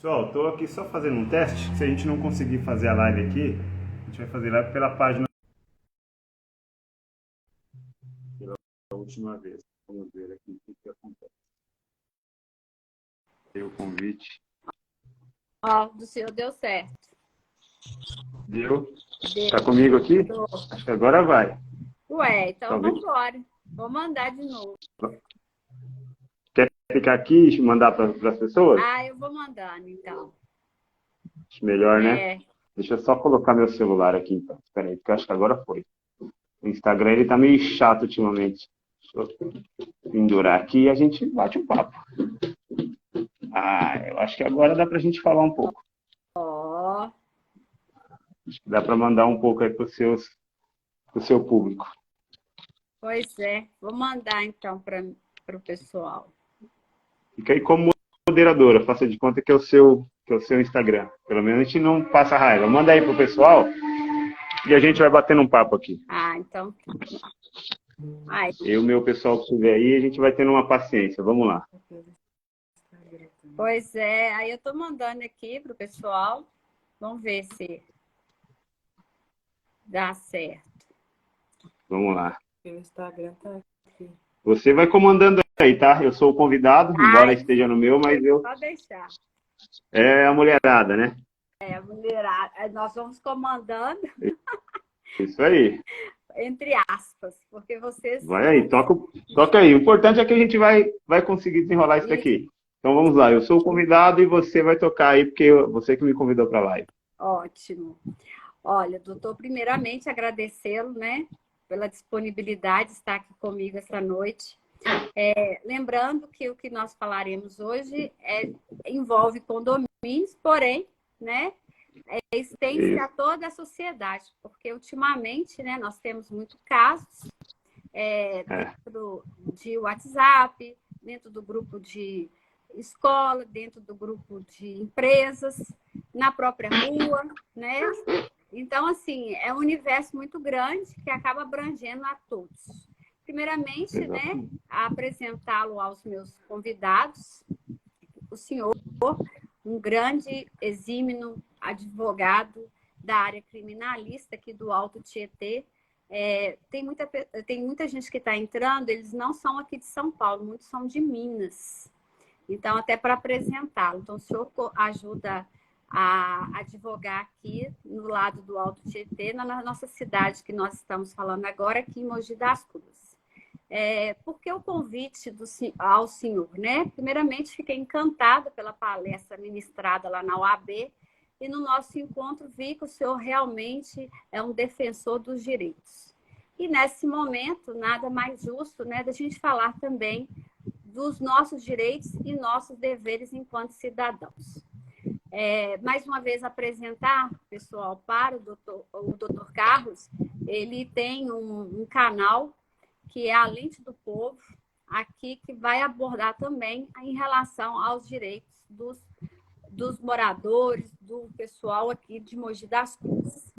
Pessoal, estou aqui só fazendo um teste. Se a gente não conseguir fazer a live aqui, a gente vai fazer live pela página da última vez. Vamos ver aqui o que acontece. Deu o convite. Ó, do senhor deu certo. Deu? Deu. Tá comigo aqui? Acho que agora vai. Ué, então Talvez. vamos embora. Vou mandar de novo. Quer ficar aqui e mandar para as pessoas? Ah, eu vou mandando, então. Acho melhor, né? É, Deixa eu só colocar meu celular aqui, então. Espera aí, porque eu acho que agora foi. O Instagram, ele tá meio chato ultimamente. Deixa eu pendurar aqui e a gente bate um papo. Ah, eu acho que agora dá pra gente falar um pouco. ó, Acho que dá para mandar um pouco aí pro seu público. pois é. Vou mandar, então, para o pessoal. Fica aí como moderadora, faça de conta que é o seu Instagram. Pelo menos a gente não passa raiva. Manda aí pro pessoal e a gente vai batendo um papo aqui. Ah, então. Ai, Eu e o meu pessoal que estiver aí, a gente vai tendo uma paciência. Vamos lá. pois é. Aí eu tô mandando aqui pro pessoal. Vamos ver se dá certo. Vamos lá. O Instagram tá aqui. Você vai comandando aí, tá? Eu sou o convidado, embora Ai, esteja no meu, mas eu pode deixar. é a mulherada, né? É, mulherada. Nós vamos comandando, Isso aí. entre aspas, porque vocês. Vai aí, toca aí. O importante é que a gente vai conseguir desenrolar isso daqui. Então vamos lá, eu sou o convidado e você vai tocar aí, porque você que me convidou para a live. Ótimo. Olha, doutor, primeiramente agradecê-lo, né, pela disponibilidade de estar aqui comigo essa noite. Lembrando que o que nós falaremos hoje envolve condomínios, porém, né, estende-se a Isso. toda a sociedade, porque ultimamente, né, nós temos muitos casos É, dentro de WhatsApp, dentro do grupo de escola, dentro do grupo de empresas, na própria rua, né? Então, assim, é um universo muito grande que acaba abrangendo a todos. Primeiramente, né, exatamente. apresentá-lo aos meus convidados, o senhor, um grande, exímio advogado da área criminalista aqui do Alto Tietê. Tem muita gente que está entrando, eles não são aqui de São Paulo, muitos são de Minas. Então, até para apresentá-lo. Então, o senhor ajuda a advogar aqui no lado do Alto Tietê, na nossa cidade que nós estamos falando agora, aqui em Mogi das Cruzes. Por que o convite ao senhor, né? Primeiramente, fiquei encantada pela palestra ministrada lá na UAB e no nosso encontro vi que o senhor realmente é um defensor dos direitos. E nesse momento, nada mais justo, né, da gente falar também dos nossos direitos e nossos deveres enquanto cidadãos. Mais uma vez apresentar, pessoal, para o doutor Carlos, ele tem um canal que é a Lente do Povo, aqui que vai abordar também em relação aos direitos dos moradores, do pessoal aqui de Mogi das Cruzes.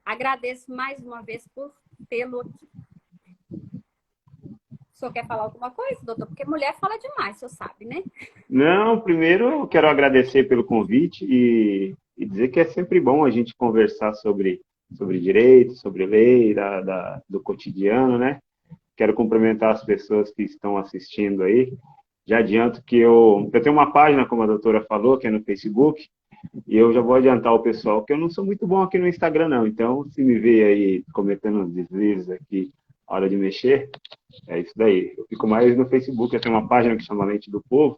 Agradeço mais uma vez por tê-lo aqui. O senhor quer falar alguma coisa, doutor? Porque mulher fala demais, o senhor sabe, né? Não, primeiro eu quero agradecer pelo convite e dizer que é sempre bom a gente conversar sobre direito, sobre lei, do cotidiano, né? Quero cumprimentar as pessoas que estão assistindo aí. Já adianto que eu tenho uma página, como a doutora falou, que é no Facebook, e eu já vou adiantar ao pessoal que eu não sou muito bom aqui no Instagram, não. Então, se me vê aí cometendo uns deslizes aqui na hora de mexer, é isso daí. Eu fico mais no Facebook, eu tenho uma página que chama Lente do Povo,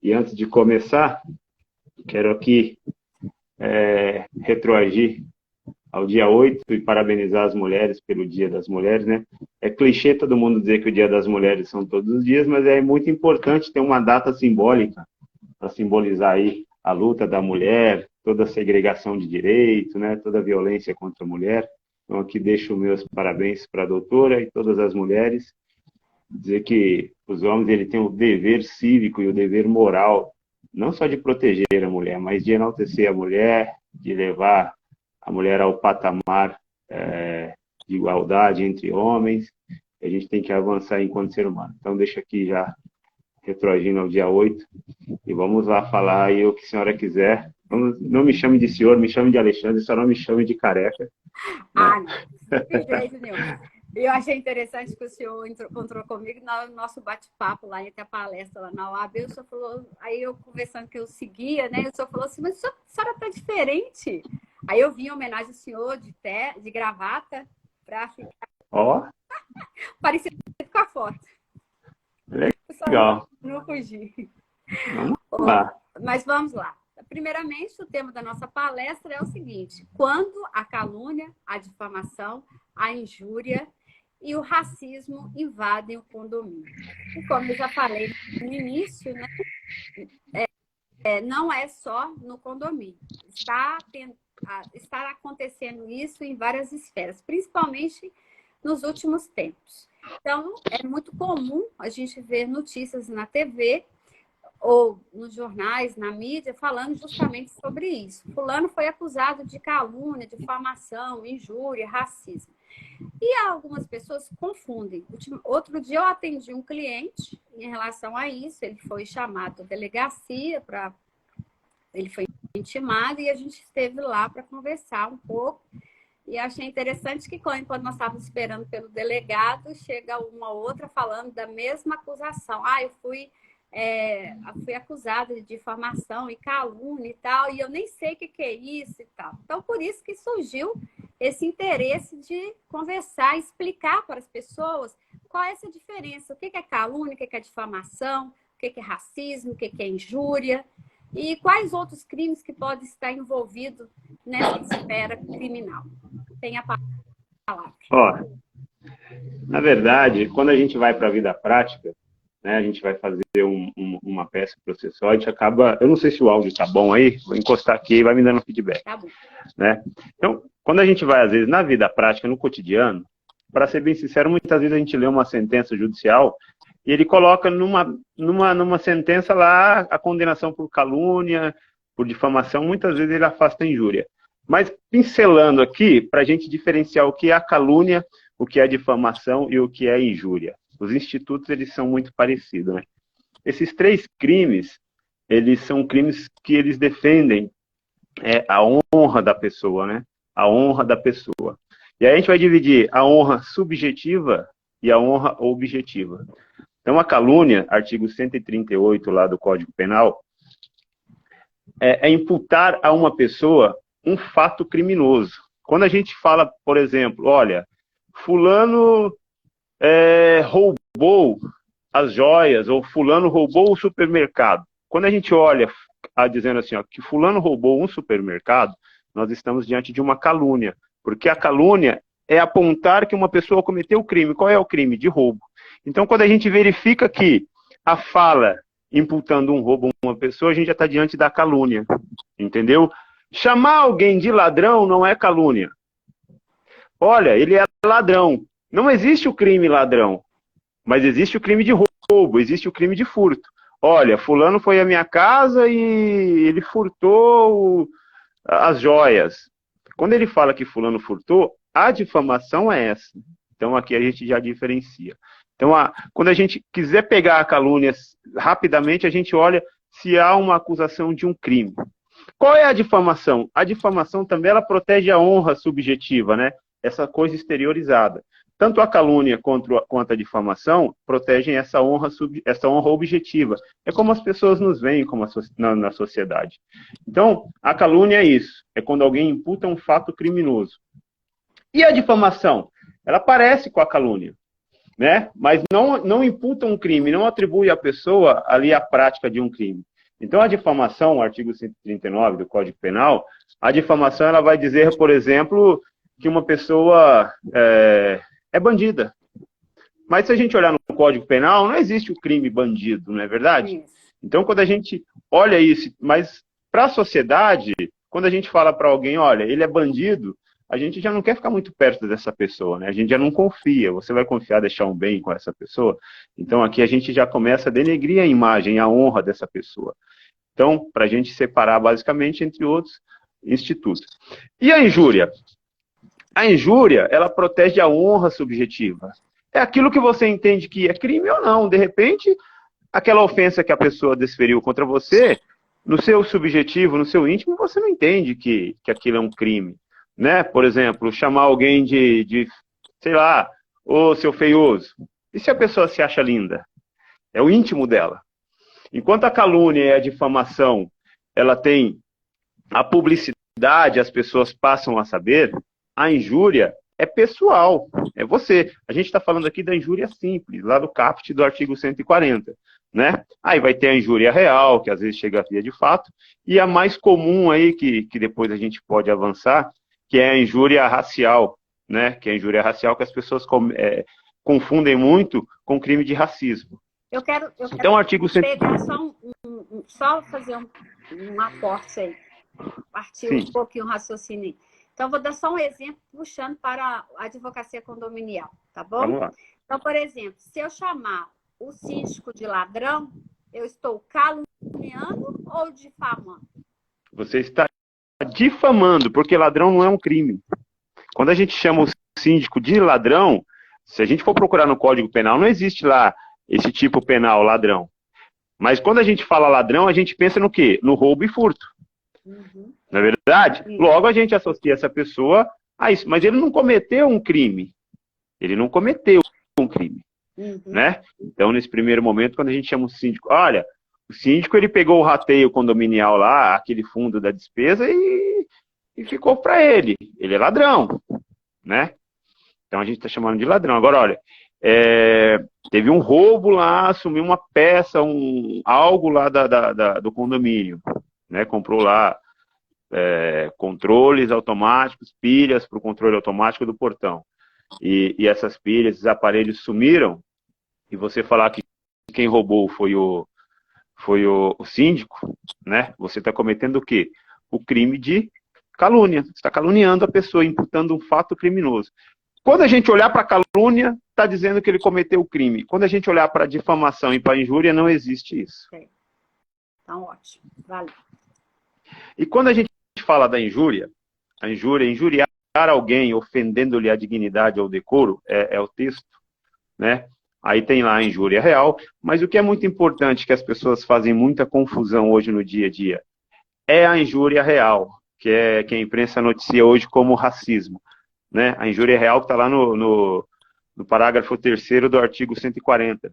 e antes de começar, quero aqui retroagir ao dia 8 e parabenizar as mulheres pelo Dia das Mulheres, né? É clichê todo mundo dizer que o Dia das Mulheres são todos os dias, mas é muito importante ter uma data simbólica para simbolizar aí a luta da mulher, toda a segregação de direito, né? Toda a violência contra a mulher. Então aqui deixo meus parabéns para a doutora e todas as mulheres. Dizer que os homens ele têm o dever cívico e o dever moral, não só de proteger a mulher, mas de enaltecer a mulher, de levar a mulher ao patamar de igualdade entre homens. A gente tem que avançar enquanto ser humano. Então, deixo aqui já retroagindo ao dia 8. E vamos lá falar aí o que a senhora quiser. Não me chame de senhor, me chame de Alexandre, só não me chame de careca. Ah, não, de jeito nenhum. Eu achei interessante que o senhor encontrou comigo no nosso bate-papo lá entre a palestra lá na UAB. O senhor falou, aí eu conversando que eu seguia, né? O senhor falou assim, mas a senhora tá diferente. Aí eu vim em homenagem ao senhor de gravata para ficar. Ó. Parecido com a foto. Legal. Não fugir. Vamos lá. Mas vamos lá. Primeiramente, o tema da nossa palestra é o seguinte: quando a calúnia, a difamação, a injúria e o racismo invadem o condomínio. E como eu já falei no início, né, não é só no condomínio. Está acontecendo isso em várias esferas, principalmente nos últimos tempos. Então, é muito comum a gente ver notícias na TV ou nos jornais, na mídia, falando justamente sobre isso. Fulano foi acusado de calúnia, difamação, injúria, racismo. E algumas pessoas confundem. Outro dia eu atendi um cliente em relação a isso, ele foi chamado à delegacia, ele foi intimado e a gente esteve lá para conversar um pouco. E achei interessante que quando nós estávamos esperando pelo delegado, chega uma outra falando da mesma acusação. Eu fui acusada de difamação e calúnia e tal, e eu nem sei o que é isso e tal. Então, por isso que surgiu esse interesse de conversar, explicar para as pessoas qual é essa diferença, o que é calúnia, o que é difamação, o que é racismo, o que é injúria, e quais outros crimes que podem estar envolvidos nessa esfera criminal. Tem a palavra. Ó, na verdade, quando a gente vai para a vida prática, né, a gente vai fazer uma peça processual, a gente acaba... Eu não sei se o áudio está bom aí, vou encostar aqui e vai me dando feedback. Tá bom. Né? Então, quando a gente vai, às vezes, na vida prática, no cotidiano, para ser bem sincero, muitas vezes a gente lê uma sentença judicial e ele coloca numa sentença lá a condenação por calúnia, por difamação, muitas vezes ele afasta a injúria. Mas pincelando aqui, para a gente diferenciar o que é a calúnia, o que é a difamação e o que é a injúria. Os institutos, eles são muito parecidos, né? Esses três crimes, eles são crimes que eles defendem a honra da pessoa, né? A honra da pessoa. E aí a gente vai dividir a honra subjetiva e a honra objetiva. Então, a calúnia, artigo 138 lá do Código Penal, é imputar a uma pessoa um fato criminoso. Quando a gente fala, por exemplo, olha, fulano roubou as joias, ou fulano roubou o supermercado. Quando a gente olha dizendo assim, ó, que fulano roubou um supermercado, nós estamos diante de uma calúnia. Porque a calúnia é apontar que uma pessoa cometeu o crime. Qual é o crime? De roubo. Então, quando a gente verifica que a fala imputando um roubo a uma pessoa, a gente já está diante da calúnia. Entendeu? Chamar alguém de ladrão não é calúnia. Olha, ele é ladrão. Não existe o crime ladrão, mas existe o crime de roubo, existe o crime de furto. Olha, fulano foi à minha casa e ele furtou as joias. Quando ele fala que fulano furtou, a difamação é essa. Então aqui a gente já diferencia. Então, quando a gente quiser pegar a calúnia rapidamente, a gente olha se há uma acusação de um crime. Qual é a difamação? A difamação também ela protege a honra subjetiva, né? Essa coisa exteriorizada. Tanto a calúnia quanto a difamação protegem essa honra objetiva. É como as pessoas nos veem na sociedade. Então, a calúnia é isso. É quando alguém imputa um fato criminoso. E a difamação? Ela parece com a calúnia, né? Mas não imputa um crime, não atribui à pessoa ali a prática de um crime. Então, a difamação, o artigo 139 do Código Penal, a difamação ela vai dizer, por exemplo, que uma pessoa é bandida. Mas se a gente olhar no Código Penal, não existe o crime bandido, não é verdade? Isso. Então, quando a gente olha isso, mas para a sociedade, quando a gente fala para alguém, olha, ele é bandido, a gente já não quer ficar muito perto dessa pessoa, né? A gente já não confia. Você vai confiar, deixar um bem com essa pessoa? Então, aqui a gente já começa a denegrir a imagem, a honra dessa pessoa. Então, para a gente separar, basicamente, entre outros institutos. E a injúria? A injúria, ela protege a honra subjetiva. É aquilo que você entende que é crime ou não. De repente, aquela ofensa que a pessoa desferiu contra você, no seu subjetivo, no seu íntimo, você não entende que aquilo é um crime, né? Por exemplo, chamar alguém de sei lá, ô seu feioso. E se a pessoa se acha linda? É o íntimo dela. Enquanto a calúnia e a difamação, ela tem a publicidade, as pessoas passam a saber, a injúria é pessoal, é você. A gente está falando aqui da injúria simples, lá do caput do artigo 140, né? Aí vai ter a injúria real, que às vezes chega a via de fato, e a mais comum aí, que depois a gente pode avançar, que é a injúria racial, né? Que é a injúria racial que as pessoas confundem muito com crime de racismo. Eu quero Então, o artigo pegar só fazer um aporte aí, partir um pouquinho o raciocínio. Então, vou dar só um exemplo puxando para a advocacia condominial, tá bom? Vamos lá. Então, por exemplo, se eu chamar o síndico de ladrão, eu estou caluniando ou difamando? Você está difamando, porque ladrão não é um crime. Quando a gente chama o síndico de ladrão, se a gente for procurar no Código Penal, não existe lá esse tipo penal, ladrão. Mas quando a gente fala ladrão, a gente pensa no quê? No roubo e furto. Uhum. Não é verdade? Sim. Logo a gente associa essa pessoa a isso. Mas ele não cometeu um crime. Ele não cometeu um crime. Uhum. Né? Então, nesse primeiro momento, quando a gente chama o síndico, olha, o síndico ele pegou o rateio condominial lá, aquele fundo da despesa, e ficou para ele. Ele é ladrão. Né? Então a gente está chamando de ladrão. Agora, olha, teve um roubo lá, assumiu uma peça, algo lá do condomínio. Né? Comprou lá controles automáticos, pilhas para o controle automático do portão. E essas pilhas, esses aparelhos sumiram, e você falar que quem roubou foi o síndico, né? Você está cometendo o quê? O crime de calúnia. Você está caluniando a pessoa, imputando um fato criminoso. Quando a gente olhar para a calúnia, está dizendo que ele cometeu o crime. Quando a gente olhar para a difamação e para a injúria, não existe isso. Então, ótimo. Valeu. E quando a gente fala da injúria, injuriar alguém ofendendo-lhe a dignidade ou decoro, é o texto, né? Aí tem lá a injúria real, mas o que é muito importante, que as pessoas fazem muita confusão hoje no dia a dia, é a injúria real, que a imprensa noticia hoje como racismo. Né? A injúria real que está lá no parágrafo 3º do artigo 140.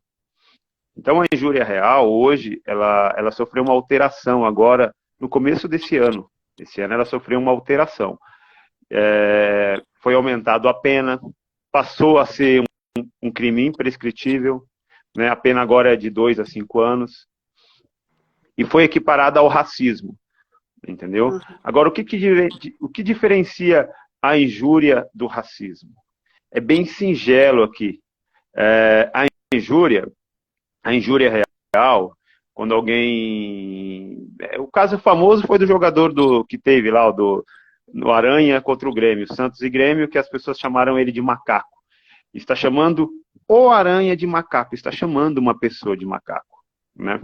Então, a injúria real, hoje, ela sofreu uma alteração agora, no começo desse ano. Esse ano ela sofreu uma alteração. Foi aumentado a pena, passou a ser um crime imprescritível, né? A pena agora é de 2 a 5 anos, e foi equiparada ao racismo, entendeu? Agora, o que diferencia a injúria do racismo? É bem singelo aqui. A injúria real, quando alguém... O caso famoso foi do jogador que teve lá, no Aranha contra o Grêmio, Santos e Grêmio, que as pessoas chamaram ele de macaco. Está chamando o Aranha de macaco, está chamando uma pessoa de macaco. Né?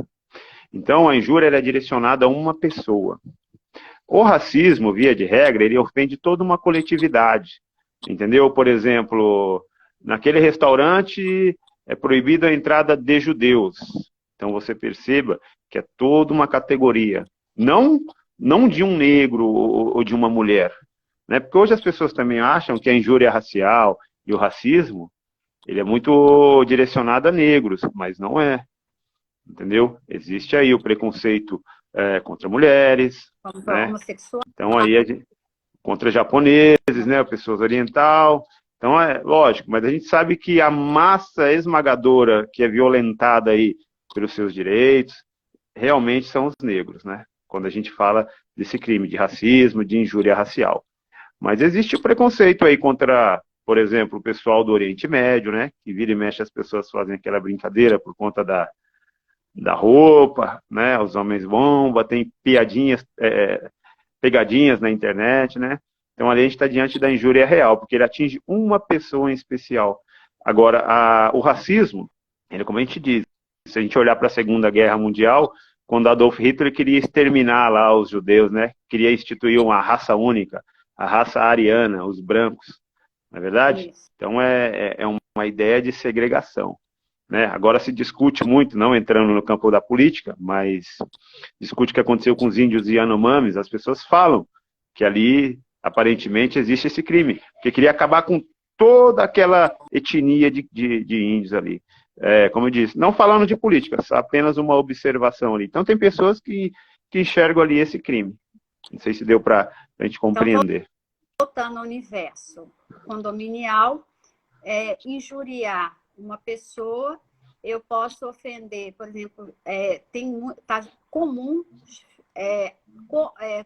Então, a injúria é direcionada a uma pessoa. O racismo, via de regra, ele ofende toda uma coletividade, entendeu? Por exemplo, naquele restaurante é proibida a entrada de judeus. Então você perceba que é toda uma categoria, não de um negro ou de uma mulher. Né? Porque hoje as pessoas também acham que a injúria racial e o racismo, ele é muito direcionado a negros, mas não é. Entendeu? Existe aí o preconceito contra mulheres, né? Então aí contra japoneses, né? Pessoas oriental. Então lógico, mas a gente sabe que a massa esmagadora que é violentada aí pelos seus direitos realmente são os negros, né? Quando a gente fala desse crime de racismo, de injúria racial. Mas existe o preconceito aí contra, por exemplo, o pessoal do Oriente Médio, né? Que vira e mexe as pessoas fazem aquela brincadeira por conta da roupa, né? Os homens bomba, tem pegadinhas na internet, né? Então ali a gente está diante da injúria real, porque ele atinge uma pessoa em especial. Agora, o racismo, como a gente diz, se a gente olhar para a Segunda Guerra Mundial, quando Adolf Hitler queria exterminar lá os judeus, né? Queria instituir uma raça única, a raça ariana, os brancos, não é verdade? Isso. Então é uma ideia de segregação. né? Agora se discute muito, não entrando no campo da política, mas discute o que aconteceu com os índios e Yanomamis. As pessoas falam que ali, aparentemente, existe esse crime, porque queria acabar com toda aquela etnia de índios ali. Como eu disse, não falando de política, apenas uma observação ali. Então tem pessoas que enxergam ali esse crime. Não sei se deu para a gente compreender. Então, voltando ao universo condominial, injuriar uma pessoa, eu posso ofender, por exemplo, tá comum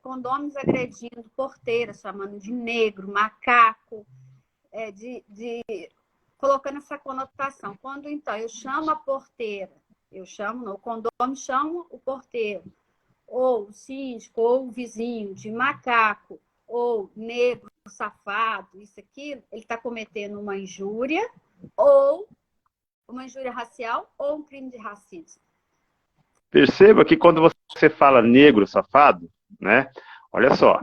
condôminos agredindo porteira, chamando de negro, macaco, colocando essa conotação. Quando, então, eu chamo a porteira, o condômino chama o porteiro, ou o síndico, ou o vizinho de macaco, ou negro, safado, isso, aquilo, ele está cometendo uma injúria, ou uma injúria racial, ou um crime de racismo. Perceba que quando você fala negro, safado, né? Olha só,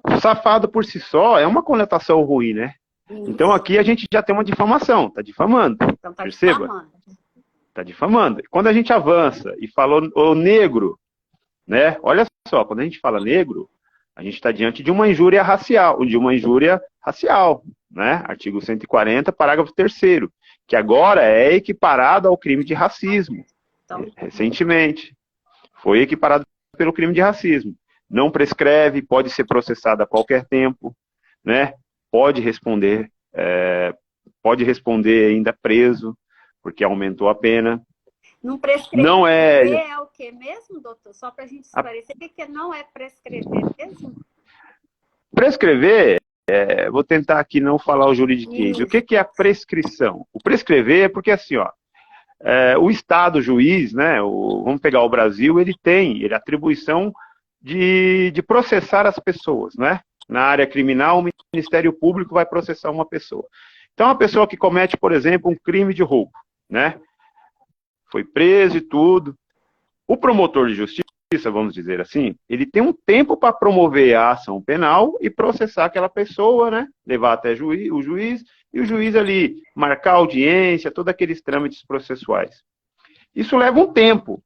o safado por si só é uma conotação ruim, né? Isso. Então aqui a gente já tem uma difamação, está difamando. Então, perceba? Está difamando. Quando a gente avança e fala o negro, né? Olha só, quando a gente fala negro, a gente está diante de uma injúria racial, né? Artigo 140, parágrafo 3º, que agora é equiparado ao crime de racismo. Então, recentemente, foi equiparado pelo crime de racismo. Não prescreve, pode ser processado a qualquer tempo, né? Pode responder ainda preso, porque aumentou a pena. Não prescrever não é o que mesmo, doutor? Só para a gente esclarecer, o que não é prescrever mesmo? Prescrever, vou tentar aqui não falar o juridiquês. O que é a prescrição? O prescrever é porque assim, ó, o Estado, o juiz, né, vamos pegar o Brasil, ele tem atribuição de processar as pessoas, né? Na área criminal, o Ministério Público vai processar uma pessoa. Então, a pessoa que comete, por exemplo, um crime de roubo, né? Foi preso e tudo. O promotor de justiça, vamos dizer assim, ele tem um tempo para promover a ação penal e processar aquela pessoa, né? Levar até o juiz, e o juiz ali marcar audiência, todos aqueles trâmites processuais. Isso leva um tempo.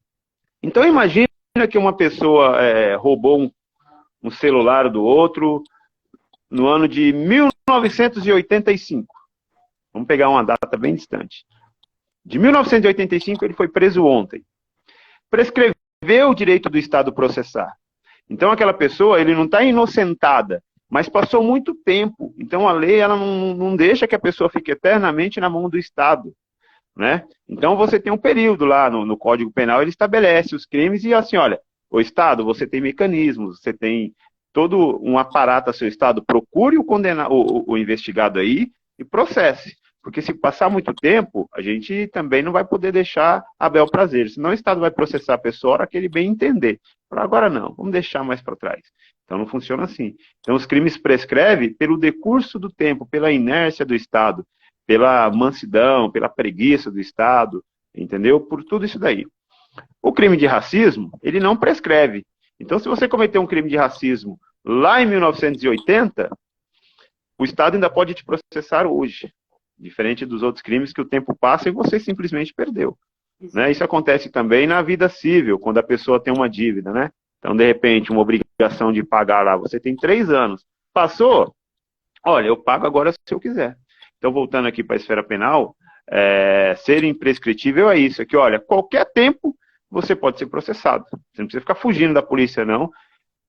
Então, imagina que uma pessoa roubou um celular do outro no ano de 1985. Vamos pegar uma data bem distante. De 1985, ele foi preso ontem. Prescreveu o direito do Estado processar. Então, aquela pessoa, ele não está inocentada, mas passou muito tempo. Então, a lei ela não deixa que a pessoa fique eternamente na mão do Estado, né? Então, você tem um período lá no Código Penal, ele estabelece os crimes e assim, olha, o Estado, você tem mecanismos, você tem todo um aparato a seu Estado, procure o investigado aí e processe. Porque se passar muito tempo, a gente também não vai poder deixar a bel prazer. Senão o Estado vai processar a pessoa a hora que ele bem entender. Por agora não, vamos deixar mais para trás. Então não funciona assim. Então os crimes prescrevem pelo decurso do tempo, pela inércia do Estado, pela mansidão, pela preguiça do Estado, entendeu? Por tudo isso daí. O crime de racismo, ele não prescreve. Então se você cometeu um crime de racismo lá em 1980, o Estado ainda pode te processar hoje. Diferente dos outros crimes que o tempo passa e você simplesmente perdeu. Né? Isso acontece também na vida civil, quando a pessoa tem uma dívida, né? Então, de repente, uma obrigação de pagar lá, você tem 3 anos. Passou? Olha, eu pago agora se eu quiser. Então, voltando aqui para a esfera penal, ser imprescritível é isso, é que, olha, qualquer tempo você pode ser processado. Você não precisa ficar fugindo da polícia, não,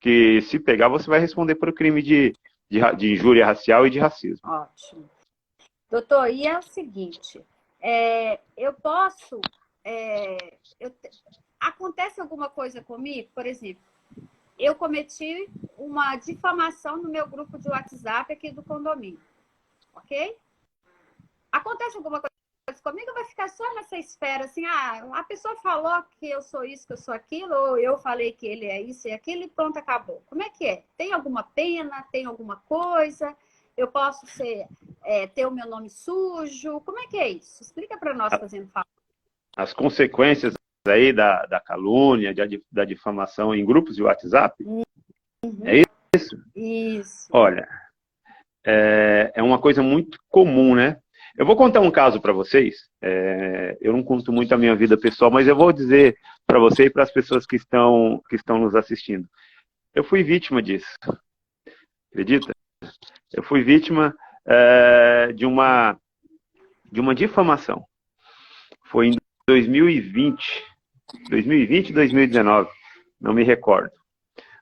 que se pegar, você vai responder por crime de injúria racial e de racismo. Ótimo. Doutor, e é o seguinte, eu posso... acontece alguma coisa comigo? Por exemplo, eu cometi uma difamação no meu grupo de WhatsApp aqui do condomínio, ok? Acontece alguma coisa comigo, vai ficar só nessa esfera, assim, a pessoa falou que eu sou isso, que eu sou aquilo, ou eu falei que ele é isso e aquilo, e pronto, acabou. Como é que é? Tem alguma pena? Tem alguma coisa? Eu posso ter o meu nome sujo? Como é que é isso? Explica para nós, fazendo favor. As consequências aí da calúnia, da difamação em grupos de WhatsApp? Uhum. É isso? Isso. Olha, é uma coisa muito comum, né? Eu vou contar um caso para vocês. Eu não conto muito a minha vida pessoal, mas eu vou dizer para você e para as pessoas que estão nos assistindo. Eu fui vítima disso. Acredita? Eu fui vítima de uma difamação. Foi em 2020, 2019, não me recordo.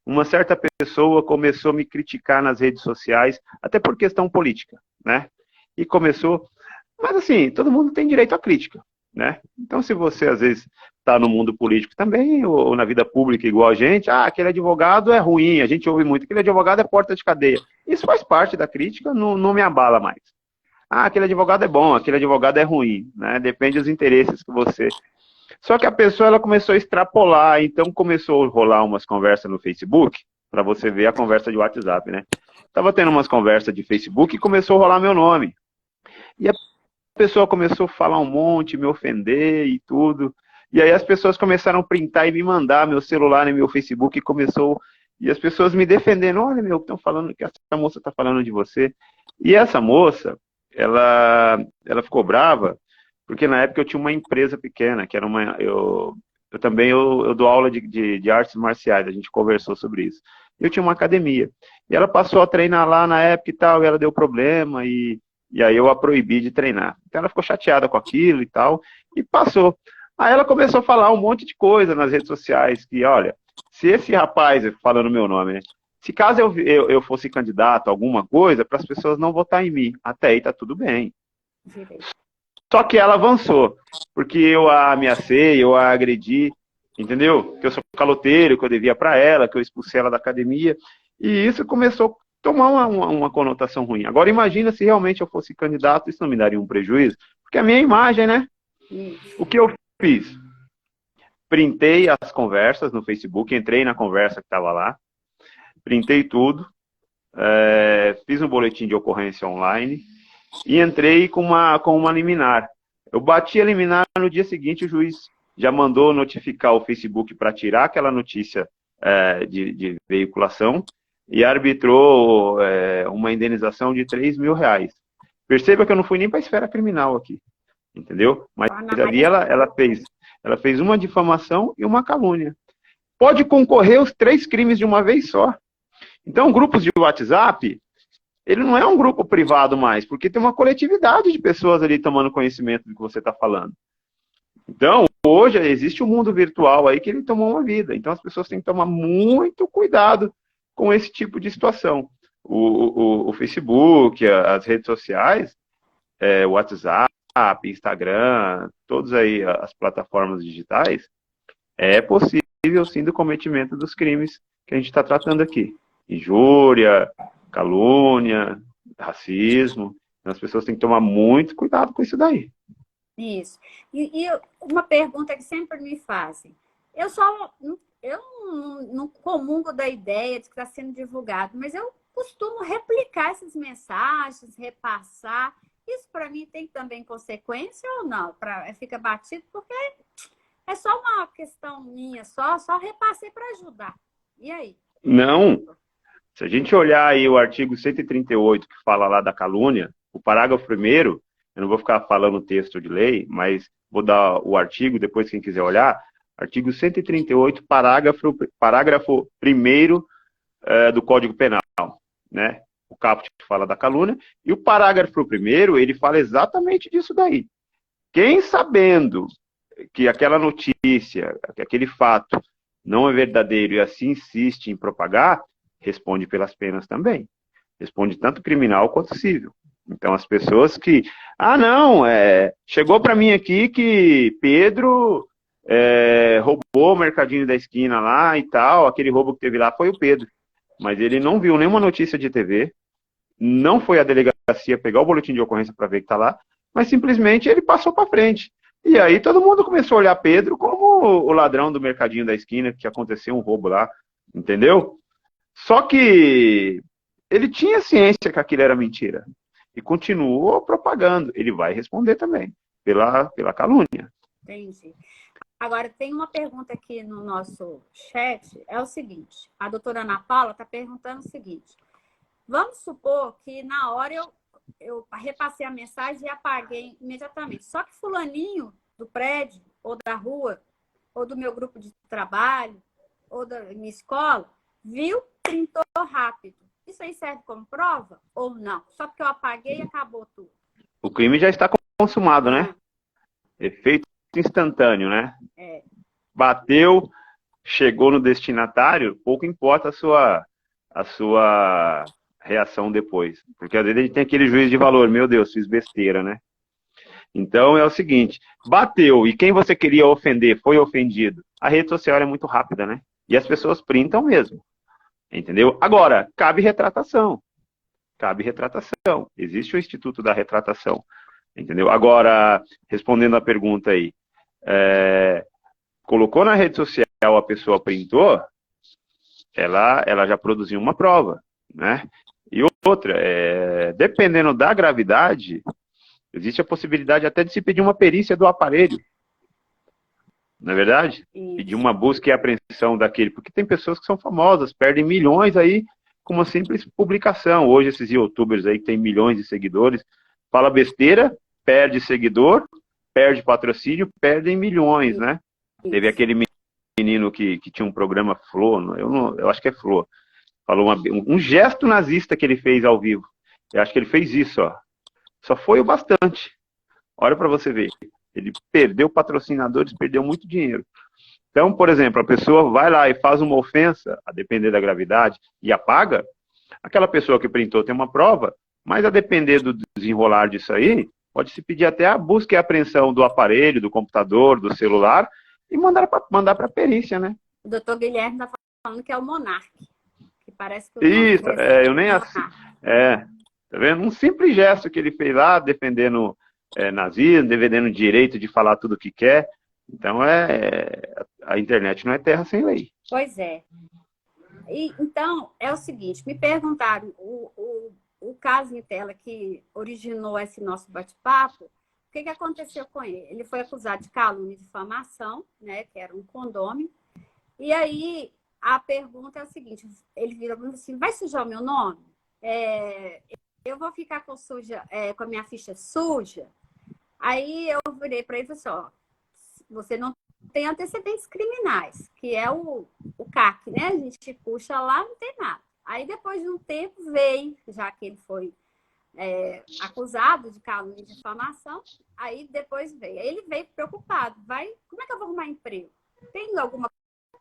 Uma certa pessoa começou a me criticar nas redes sociais, até por questão política, né? E começou... Mas assim, todo mundo tem direito à crítica, né? Então, se você às vezes está no mundo político também, ou na vida pública igual a gente, aquele advogado é ruim, a gente ouve muito, aquele advogado é porta de cadeia. Isso faz parte da crítica, não me abala mais. Aquele advogado é bom, aquele advogado é ruim, né? Depende dos interesses que você... Só que a pessoa ela começou a extrapolar, então começou a rolar umas conversas no Facebook, para você ver a conversa de WhatsApp, né? Tava tendo umas conversas de Facebook e começou a rolar meu nome. E a pessoa começou a falar um monte, me ofender e tudo. E aí as pessoas começaram a printar e me mandar meu celular e meu Facebook e começou... E as pessoas me defendendo, olha, meu, estão falando que essa moça está falando de você. E essa moça, ela ficou brava, porque na época eu tinha uma empresa pequena, que era uma... Eu dou aula de artes marciais, a gente conversou sobre isso. Eu tinha uma academia. E ela passou a treinar lá na época e tal, e ela deu problema, e aí eu a proibi de treinar. Então ela ficou chateada com aquilo e tal, e passou. Aí ela começou a falar um monte de coisa nas redes sociais, que olha, se esse rapaz, falando meu nome, né? Se caso eu fosse candidato a alguma coisa, para as pessoas não votar em mim, até aí tá tudo bem. Só que ela avançou, porque eu a ameacei, eu a agredi, entendeu? Que eu sou caloteiro, que eu devia para ela, que eu expulsei ela da academia, e isso começou a tomar uma conotação ruim. Agora imagina se realmente eu fosse candidato, isso não me daria um prejuízo, porque a minha imagem, né? O que eu fiz? Printei as conversas no Facebook, entrei na conversa que estava lá, printei tudo, fiz um boletim de ocorrência online e entrei com uma liminar. Eu bati a liminar, no dia seguinte o juiz já mandou notificar o Facebook para tirar aquela notícia de veiculação e arbitrou uma indenização de R$ 3.000. Perceba que eu não fui nem para a esfera criminal aqui, entendeu? Mas ali ela fez uma difamação e uma calúnia. Pode concorrer os 3 crimes de uma vez só. Então, grupos de WhatsApp, ele não é um grupo privado mais, porque tem uma coletividade de pessoas ali tomando conhecimento do que você está falando. Então, hoje existe um mundo virtual aí que ele tomou uma vida. Então, as pessoas têm que tomar muito cuidado com esse tipo de situação. O Facebook, as redes sociais, o WhatsApp, Instagram, todas aí as plataformas digitais, é possível sim do cometimento dos crimes que a gente está tratando aqui. Injúria, calúnia, racismo. Então, as pessoas têm que tomar muito cuidado com isso daí. Isso. E uma pergunta que sempre me fazem. Eu não comungo da ideia de que está sendo divulgado, mas eu costumo replicar essas mensagens, repassar. Isso para mim tem também consequência ou não? Fica batido porque é só uma questão minha, só repassei para ajudar. E aí? Não. Se a gente olhar aí o artigo 138, que fala lá da calúnia, o parágrafo 1º, eu não vou ficar falando o texto de lei, mas vou dar o artigo, depois quem quiser olhar, artigo 138, parágrafo 1º do Código Penal, né? O caput fala da calúnia, e o parágrafo 1º, ele fala exatamente disso daí. Quem sabendo que aquela notícia, que aquele fato não é verdadeiro e assim insiste em propagar, responde pelas penas também. Responde tanto criminal quanto civil. Então, as pessoas que... chegou para mim aqui que Pedro roubou o mercadinho da esquina lá e tal, aquele roubo que teve lá foi o Pedro. Mas ele não viu nenhuma notícia de TV, não foi à delegacia pegar o boletim de ocorrência para ver que está lá, mas simplesmente ele passou para frente. E aí todo mundo começou a olhar Pedro como o ladrão do mercadinho da esquina, que aconteceu um roubo lá, entendeu? Só que ele tinha ciência que aquilo era mentira. E continuou propagando. Ele vai responder também pela calúnia. Entendi. Agora, tem uma pergunta aqui no nosso chat. É o seguinte. A doutora Ana Paula está perguntando o seguinte. Vamos supor que na hora eu repassei a mensagem e apaguei imediatamente. Só que fulaninho do prédio, ou da rua, ou do meu grupo de trabalho, ou da minha escola, viu, printou rápido. Isso aí serve como prova ou não? Só porque eu apaguei e acabou tudo. O crime já está consumado, né? Efeito instantâneo, né? É. Bateu, chegou no destinatário, pouco importa a sua reação depois. Porque às vezes a gente tem aquele juízo de valor, meu Deus, fiz besteira, né? Então é o seguinte, bateu e quem você queria ofender foi ofendido. A rede social é muito rápida, né? E as pessoas printam mesmo. Entendeu? Agora, cabe retratação. Cabe retratação. Existe o Instituto da Retratação. Entendeu? Agora, respondendo a pergunta aí, colocou na rede social, a pessoa printou, ela já produziu uma prova, né? E outra, dependendo da gravidade, existe a possibilidade até de se pedir uma perícia do aparelho. Não é verdade? Isso. Pedir uma busca e apreensão daquele, porque tem pessoas que são famosas, perdem milhões aí com uma simples publicação. Hoje esses youtubers aí que tem milhões de seguidores, fala besteira, perde seguidor, perde patrocínio, perdem milhões, né? Isso. Teve aquele menino que tinha um programa Flow, eu acho que é Flow, falou um gesto nazista que ele fez ao vivo. Eu acho que ele fez isso, ó. Só foi o bastante. Olha para você ver. Ele perdeu patrocinadores, perdeu muito dinheiro. Então, por exemplo, a pessoa vai lá e faz uma ofensa, a depender da gravidade, e apaga. Aquela pessoa que printou tem uma prova, mas a depender do desenrolar disso aí, pode se pedir até a busca e apreensão do aparelho, do computador, do celular, e mandar para a perícia, né? O doutor Guilherme está falando que é o Monark. Que parece que o Isso, eu nem assim. Tá vendo? Um simples gesto que ele fez lá, defendendo nazismo, defendendo o direito de falar tudo o que quer. Então, a internet não é terra sem lei. Pois é. Então, é o seguinte, me perguntaram, o caso em tela que originou esse nosso bate-papo, o que aconteceu com ele? Ele foi acusado de calúnia e difamação, né, que era um condômino, e aí a pergunta é o seguinte, ele vira assim, vai sujar o meu nome? Eu vou ficar com a minha ficha suja? Aí eu virei para ele e falei assim, ó, você não tem antecedentes criminais, que é o CAC, né? A gente puxa lá, não tem nada. Aí depois de um tempo veio, já que ele foi acusado de calúnia e difamação, aí depois veio. Aí ele veio preocupado, como é que eu vou arrumar emprego? Tem alguma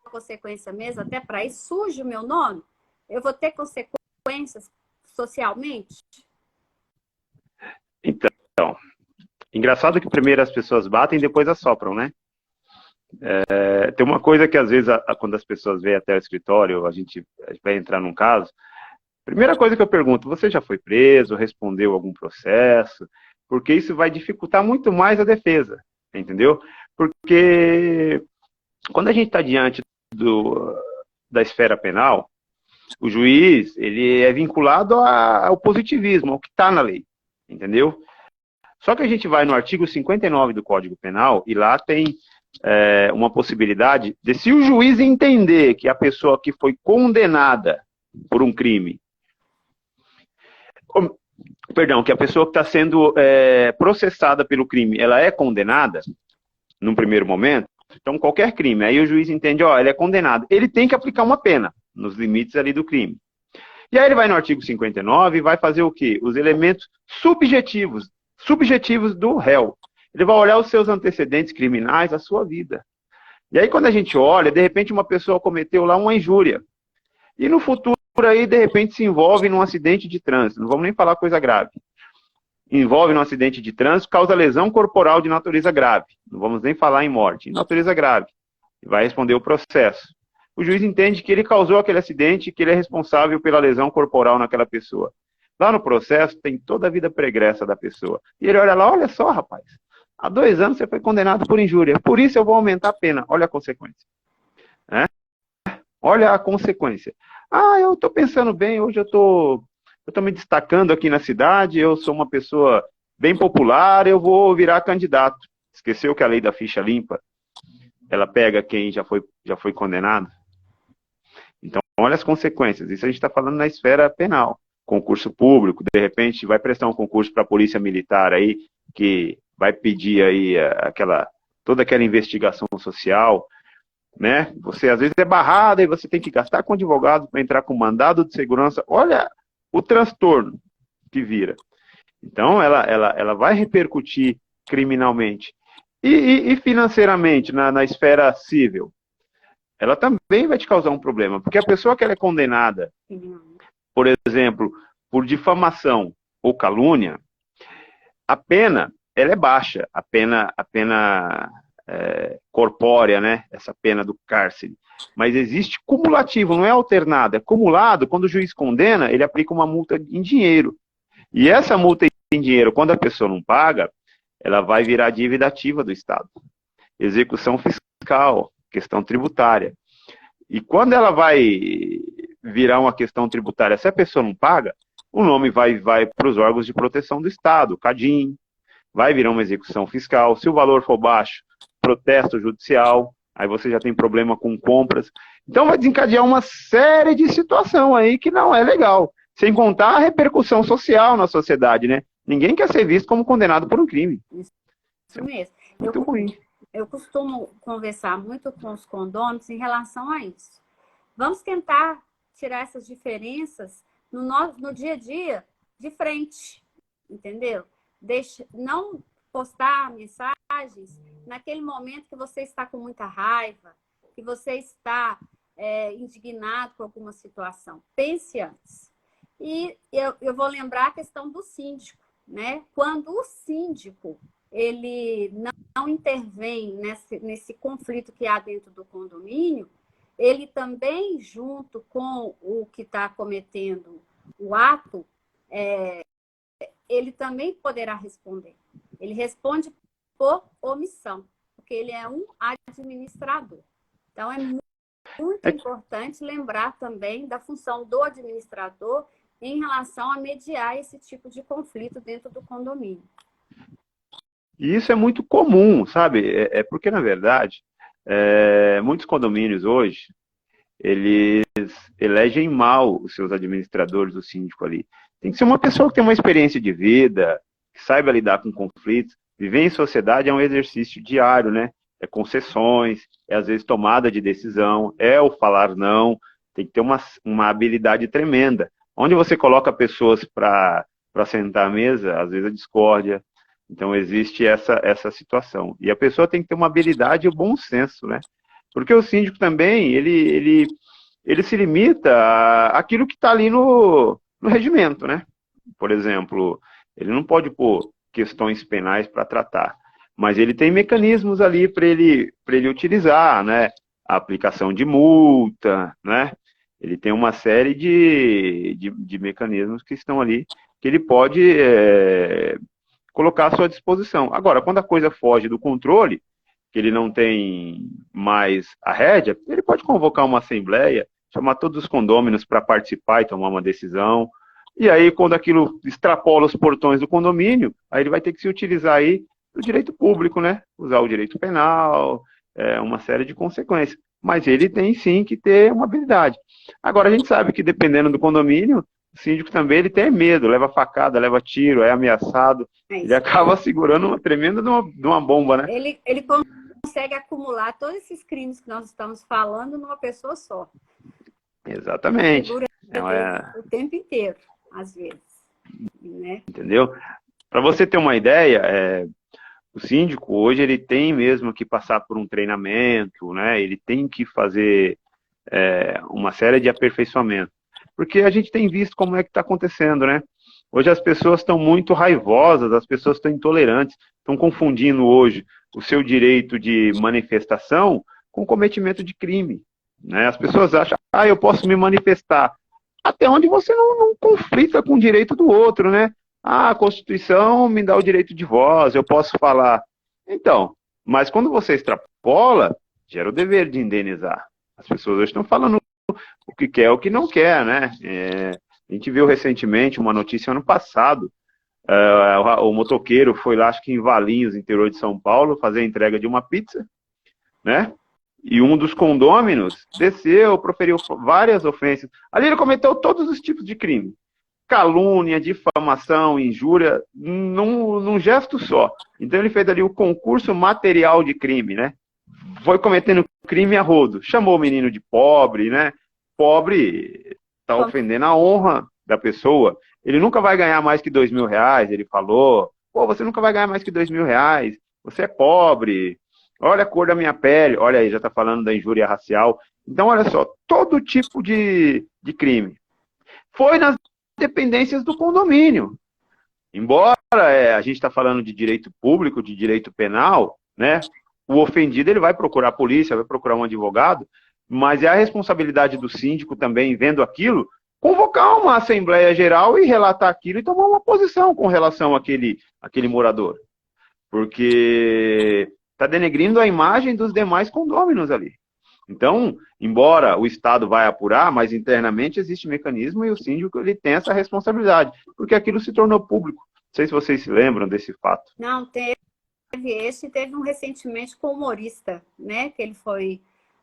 consequência mesmo, até para isso, surge o meu nome? Eu vou ter consequências socialmente? Então, engraçado que primeiro as pessoas batem e depois assopram, né? Tem uma coisa que às vezes, quando as pessoas vêm até o escritório, a gente vai entrar num caso, primeira coisa que eu pergunto, você já foi preso, respondeu algum processo? Porque isso vai dificultar muito mais a defesa, entendeu? Porque quando a gente está diante da esfera penal, o juiz, ele é vinculado ao positivismo, ao que está na lei, entendeu? Só que a gente vai no artigo 59 do Código Penal e lá tem uma possibilidade de, se o juiz entender que a pessoa que foi condenada por um crime, perdão, que a pessoa que está sendo processada pelo crime, ela é condenada, num primeiro momento, então qualquer crime, aí o juiz entende, ó, ele é condenado, ele tem que aplicar uma pena, nos limites ali do crime. E aí ele vai no artigo 59 e vai fazer o quê? Os elementos subjetivos do réu. Ele vai olhar os seus antecedentes criminais, a sua vida. E aí quando a gente olha, de repente uma pessoa cometeu lá uma injúria. E no futuro aí, de repente, se envolve num acidente de trânsito. Não vamos nem falar coisa grave. Envolve num acidente de trânsito, causa lesão corporal de natureza grave. Não vamos nem falar em morte. Em natureza grave. Vai responder o processo. O juiz entende que ele causou aquele acidente e que ele é responsável pela lesão corporal naquela pessoa. Lá no processo tem toda a vida pregressa da pessoa. E ele olha lá, olha só, rapaz, há 2 anos você foi condenado por injúria, por isso eu vou aumentar a pena. Olha a consequência. Olha a consequência. Ah, eu estou pensando bem, hoje eu estou me destacando aqui na cidade, eu sou uma pessoa bem popular, eu vou virar candidato. Esqueceu que a lei da ficha limpa, ela pega quem já foi condenado? Então, olha as consequências. Isso a gente está falando na esfera penal. concurso público, de repente vai prestar um concurso para a Polícia Militar aí, que vai pedir aí toda aquela investigação social, né? Você às vezes é barrado e você tem que gastar com advogado para entrar com mandado de segurança. Olha o transtorno que vira. Então, ela vai repercutir criminalmente. E financeiramente, na esfera civil, ela também vai te causar um problema, porque a pessoa que ela é condenada, por exemplo, por difamação ou calúnia, a pena, ela é baixa, a pena corpórea, né? Essa pena do cárcere. Mas existe cumulativo, não é alternado, é acumulado. Quando o juiz condena, ele aplica uma multa em dinheiro. E essa multa em dinheiro, quando a pessoa não paga, ela vai virar dívida ativa do Estado. Execução fiscal, questão tributária. E quando ela vai virar uma questão tributária, se a pessoa não paga, o nome vai para os órgãos de proteção do Estado, CADIM, vai virar uma execução fiscal. Se o valor for baixo, protesto judicial, aí você já tem problema com compras. Então vai desencadear uma série de situação aí que não é legal. Sem contar a repercussão social na sociedade, né? Ninguém quer ser visto como condenado por um crime. Isso mesmo. Muito ruim. Eu costumo conversar muito com os condôminos em relação a isso. Vamos tentar tirar essas diferenças no dia a dia de frente, entendeu? Não postar mensagens naquele momento que você está com muita raiva, que você está indignado com alguma situação. Pense antes. E eu vou lembrar a questão do síndico, né? Quando o síndico ele não intervém nesse conflito que há dentro do condomínio, ele também, junto com o que está cometendo o ato, ele também poderá responder. Ele responde por omissão, porque ele é um administrador. Então, é muito importante lembrar também da função do administrador em relação a mediar esse tipo de conflito dentro do condomínio. E isso é muito comum, sabe? Porque, na verdade, muitos condomínios hoje, eles elegem mal os seus administradores, o síndico ali. Tem que ser uma pessoa que tem uma experiência de vida, que saiba lidar com conflitos. Viver em sociedade é um exercício diário, né? É concessões, é às vezes tomada de decisão, é o falar não. Tem que ter uma habilidade tremenda. Onde você coloca pessoas para sentar à mesa, às vezes a discórdia. Então existe essa situação. E a pessoa tem que ter uma habilidade e um bom senso, né? Porque o síndico também, ele se limita àquilo que está ali no regimento, né? Por exemplo, ele não pode pôr questões penais para tratar, mas ele tem mecanismos ali para ele utilizar, né? A aplicação de multa, né? Ele tem uma série de mecanismos que estão ali, que ele pode colocar à sua disposição. Agora, quando a coisa foge do controle, que ele não tem mais a rédea, ele pode convocar uma assembleia, chamar todos os condôminos para participar e tomar uma decisão. E aí, quando aquilo extrapola os portões do condomínio, aí ele vai ter que se utilizar aí do direito público, né? Usar o direito penal, uma série de consequências. Mas ele tem sim que ter uma habilidade. Agora, a gente sabe que dependendo do condomínio, o síndico também ele tem medo, leva facada, leva tiro, é ameaçado. Ele acaba segurando uma tremenda de uma bomba, né? Ele consegue acumular todos esses crimes que nós estamos falando numa pessoa só. Exatamente. O tempo inteiro, às vezes. Né? Entendeu? Para você ter uma ideia, o síndico hoje ele tem mesmo que passar por um treinamento, né? Ele tem que fazer uma série de aperfeiçoamento. Porque a gente tem visto como é que está acontecendo, né? Hoje as pessoas estão muito raivosas, as pessoas estão intolerantes, estão confundindo hoje o seu direito de manifestação com cometimento de crime. Né? As pessoas acham, eu posso me manifestar. Até onde você não conflita com o direito do outro, né? A Constituição me dá o direito de voz, eu posso falar. Então, mas quando você extrapola, gera o dever de indenizar. As pessoas hoje estão falando o que quer, o que não quer, né? A gente viu recentemente uma notícia ano passado, o motoqueiro foi lá, acho que em Valinhos, interior de São Paulo, fazer a entrega de uma pizza, né? E um dos condôminos desceu, proferiu várias ofensas. Ali ele cometeu todos os tipos de crime. calúnia, difamação, injúria, num gesto só. Então ele fez ali o concurso material de crime, né? Foi cometendo crime a rodo. Chamou o menino de pobre, né? Pobre está ofendendo a honra da pessoa. Ele nunca vai ganhar mais que R$ 2.000, ele falou. Pô, você nunca vai ganhar mais que R$ 2.000. Você é pobre. Olha a cor da minha pele. Olha aí, já está falando da injúria racial. Então, olha só, todo tipo de crime. Foi nas dependências do condomínio. Embora a gente está falando de direito público, de direito penal, né? O ofendido ele vai procurar a polícia, vai procurar um advogado, mas é a responsabilidade do síndico também, vendo aquilo, convocar uma assembleia geral e relatar aquilo e tomar uma posição com relação àquele morador. Porque está denegrindo a imagem dos demais condôminos ali. Então, embora o Estado vai apurar, mas internamente existe mecanismo e o síndico ele tem essa responsabilidade, porque aquilo se tornou público. Não sei se vocês se lembram desse fato. Não, teve um recentemente com o humorista, né? Que ele foi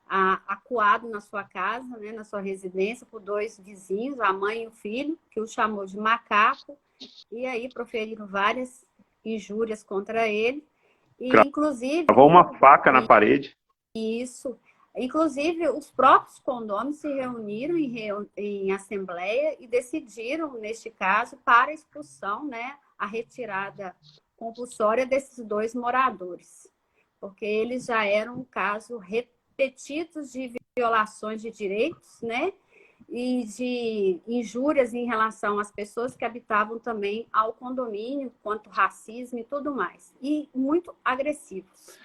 acuado na sua casa, né? Na sua residência, por 2 vizinhos, a mãe e o filho, que o chamou de macaco, e aí proferiram várias injúrias contra ele. E, inclusive... Cravou uma faca na parede. Isso. Inclusive, os próprios condôminos se reuniram em assembleia e decidiram, neste caso, para a expulsão, né, a retirada compulsória desses 2 moradores, porque eles já eram casos repetidos de violações de direitos, né, e de injúrias em relação às pessoas que habitavam também ao condomínio, quanto racismo e tudo mais, e muito agressivos.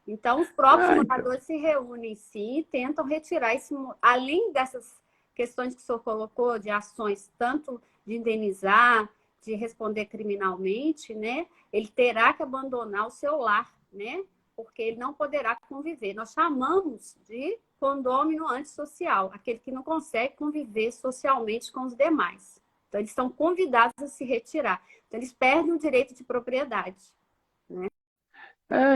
Então, os próprios moradores se reúnem, sim, e tentam retirar esse... Além dessas questões que o senhor colocou, de ações tanto de indenizar, de responder criminalmente, né? Ele terá que abandonar o seu lar, né? Porque ele não poderá conviver. Nós chamamos de condômino antissocial, aquele que não consegue conviver socialmente com os demais. Então, eles são convidados a se retirar. Então, eles perdem o direito de propriedade, né?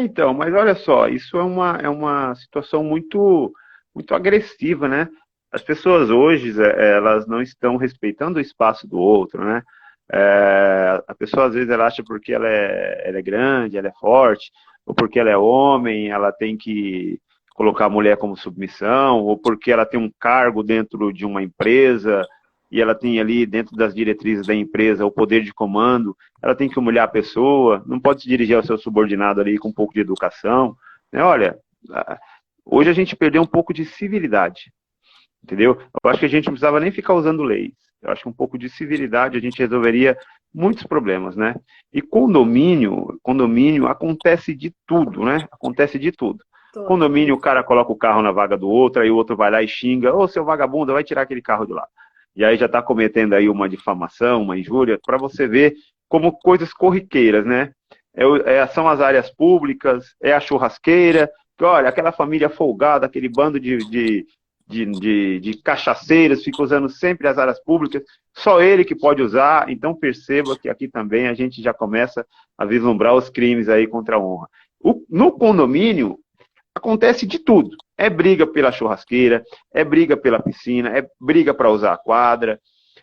Então, mas olha só, isso é uma situação muito, muito agressiva, né? As pessoas hoje, elas não estão respeitando o espaço do outro, né? A pessoa, às vezes, ela acha porque ela é grande, ela é forte, ou porque ela é homem, ela tem que colocar a mulher como submissão, ou porque ela tem um cargo dentro de uma empresa, e ela tem ali, dentro das diretrizes da empresa, o poder de comando, ela tem que humilhar a pessoa, não pode se dirigir ao seu subordinado ali com um pouco de educação, né? Olha, hoje a gente perdeu um pouco de civilidade, entendeu? Eu acho que a gente não precisava nem ficar usando leis, eu acho que um pouco de civilidade a gente resolveria muitos problemas, né? E condomínio acontece de tudo, né? Acontece de tudo. Condomínio, o cara coloca o carro na vaga do outro, aí o outro vai lá e xinga, ô, seu vagabundo, vai tirar aquele carro de lá. E aí já está cometendo aí uma difamação, uma injúria, para você ver como coisas corriqueiras, né? São as áreas públicas, é a churrasqueira, que, olha, aquela família folgada, aquele bando de cachaceiros, fica usando sempre as áreas públicas, só ele que pode usar, então perceba que aqui também a gente já começa a vislumbrar os crimes aí contra a honra. No condomínio, acontece de tudo. É briga pela churrasqueira, é briga pela piscina, é briga para usar a quadra,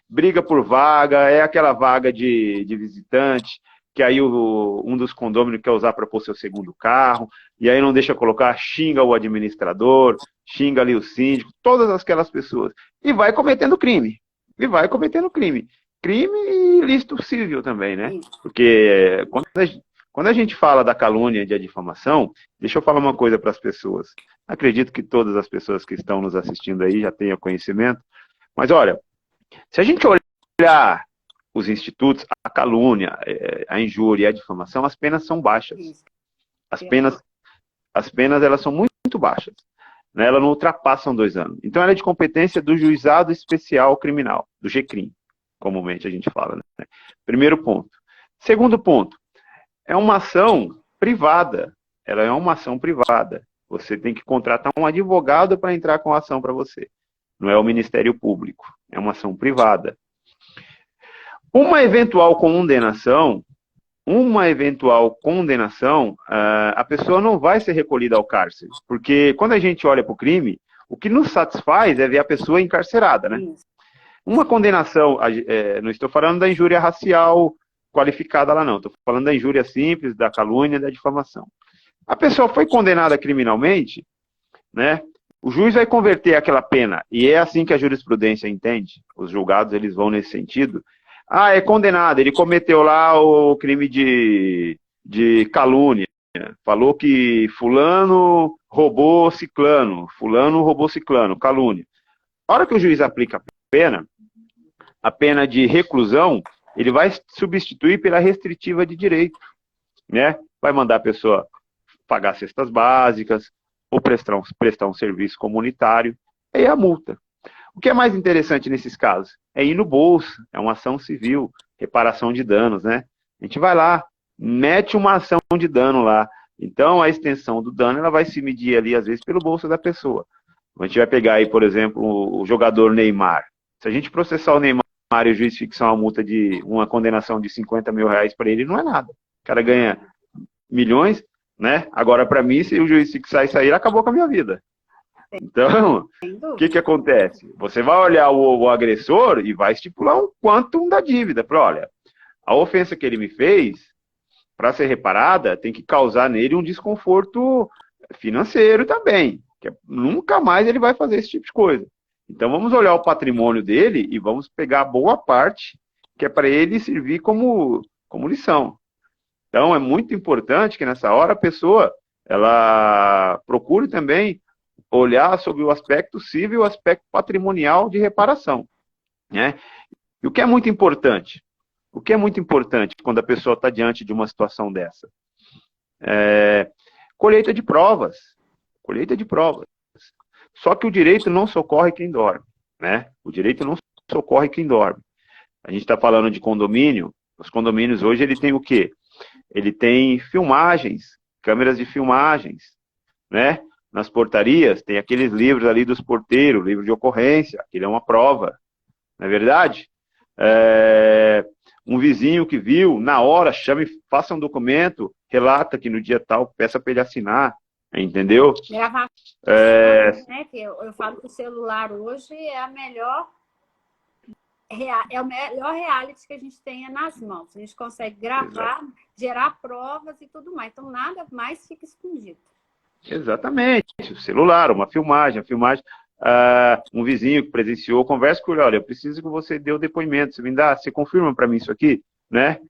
briga por vaga, é aquela vaga de visitante, que aí um dos condôminos quer usar para pôr seu segundo carro, e aí não deixa colocar, xinga o administrador, xinga ali o síndico, todas aquelas pessoas. E vai cometendo crime. Crime e ilícito civil também, né? Porque quando a gente fala da calúnia e da difamação, deixa eu falar uma coisa para as pessoas. Acredito que todas as pessoas que estão nos assistindo aí já tenham conhecimento. Mas olha, se a gente olhar os institutos, a calúnia, a injúria e a difamação, as penas são baixas. As penas elas são muito, muito baixas. Né? Elas não ultrapassam 2 anos. Então ela é de competência do Juizado Especial Criminal, do GCRIM, comumente a gente fala. Né? Primeiro ponto. Segundo ponto. É uma ação privada. Ela é uma ação privada. Você tem que contratar um advogado para entrar com a ação para você. Não é o Ministério Público. É uma ação privada. Uma eventual condenação, a pessoa não vai ser recolhida ao cárcere. Porque quando a gente olha para o crime, o que nos satisfaz é ver a pessoa encarcerada, né? Uma condenação, não estou falando da injúria racial qualificada lá não, estou falando da injúria simples, da calúnia, da difamação. A pessoa foi condenada criminalmente, né? O juiz vai converter aquela pena, e é assim que a jurisprudência entende, os julgados eles vão nesse sentido. Ah, é condenado, ele cometeu lá o crime de calúnia, falou que fulano roubou ciclano, calúnia. A hora que o juiz aplica a pena de reclusão, ele vai substituir pela restritiva de direito, né? Vai mandar a pessoa pagar cestas básicas, ou prestar um serviço comunitário, e a multa. O que é mais interessante nesses casos? É ir no bolso, é uma ação civil, reparação de danos, né? A gente vai lá, mete uma ação de dano lá. Então, a extensão do dano, ela vai se medir ali, às vezes, pelo bolso da pessoa. A gente vai pegar aí, por exemplo, o jogador Neymar. Se a gente processar o Neymar e o juiz fixar uma condenação de 50 mil reais para ele, não é nada. O cara ganha milhões, né? Agora, para mim, se o juiz fixar isso aí, acabou com a minha vida. Então, o que acontece? Você vai olhar o agressor e vai estipular um quantum da dívida. Para, olha, a ofensa que ele me fez, para ser reparada, tem que causar nele um desconforto financeiro também. Que nunca mais ele vai fazer esse tipo de coisa. Então, vamos olhar o patrimônio dele e vamos pegar boa parte, que é para ele servir como lição. Então, é muito importante que nessa hora a pessoa ela procure também olhar sobre o aspecto civil e o aspecto patrimonial de reparação, né? E o que é muito importante? O que é muito importante quando a pessoa está diante de uma situação dessa? Colheita de provas. Colheita de provas. Só que o direito não socorre quem dorme, né? O direito não socorre quem dorme. A gente está falando de condomínio. Os condomínios hoje, ele tem o quê? Ele tem filmagens, câmeras de filmagens, né? Nas portarias, tem aqueles livros ali dos porteiros, livro de ocorrência, aquilo é uma prova, não é verdade? Um vizinho que viu, na hora, chame, faça um documento, relata que no dia tal, peça para ele assinar, entendeu? Gravar, né? Que eu falo que o celular hoje é o melhor reality que a gente tem nas mãos. A gente consegue gravar, gerar provas e tudo mais. Então, nada mais fica escondido. Exatamente. O celular, uma filmagem, um vizinho que presenciou, conversa com ele, olha, eu preciso que você dê o depoimento, você confirma para mim isso aqui, né?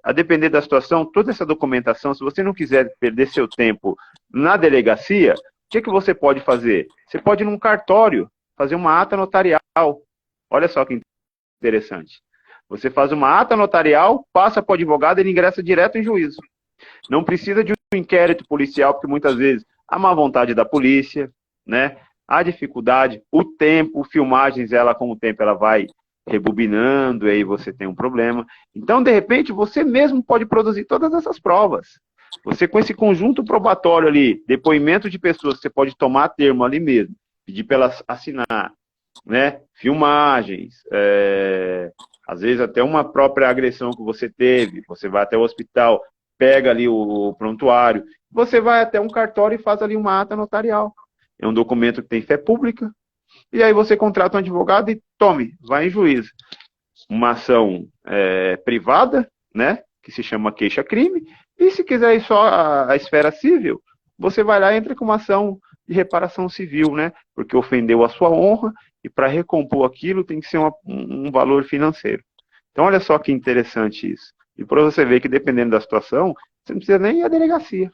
A depender da situação, toda essa documentação, se você não quiser perder seu tempo na delegacia, o que você pode fazer? Você pode ir num cartório, fazer uma ata notarial. Olha só que interessante. Você faz uma ata notarial, passa para o advogado, ele ingressa direto em juízo. Não precisa de um inquérito policial, porque muitas vezes a má vontade da polícia, né? A dificuldade, o tempo, filmagens, ela com o tempo ela vai rebobinando, e aí você tem um problema. Então, de repente, você mesmo pode produzir todas essas provas. Você com esse conjunto probatório ali, depoimento de pessoas que você pode tomar termo ali mesmo, pedir para elas assinar, né? Filmagens, às vezes até uma própria agressão que você teve, você vai até o hospital, pega ali o prontuário, você vai até um cartório e faz ali uma ata notarial. É um documento que tem fé pública, e aí você contrata um advogado e vai em juízo. Uma ação privada, né, que se chama queixa-crime, e se quiser ir só a esfera civil, você vai lá e entra com uma ação de reparação civil, né, porque ofendeu a sua honra, e para recompor aquilo tem que ser um valor financeiro. Então, olha só que interessante isso. E para você ver que, dependendo da situação, você não precisa nem ir à delegacia.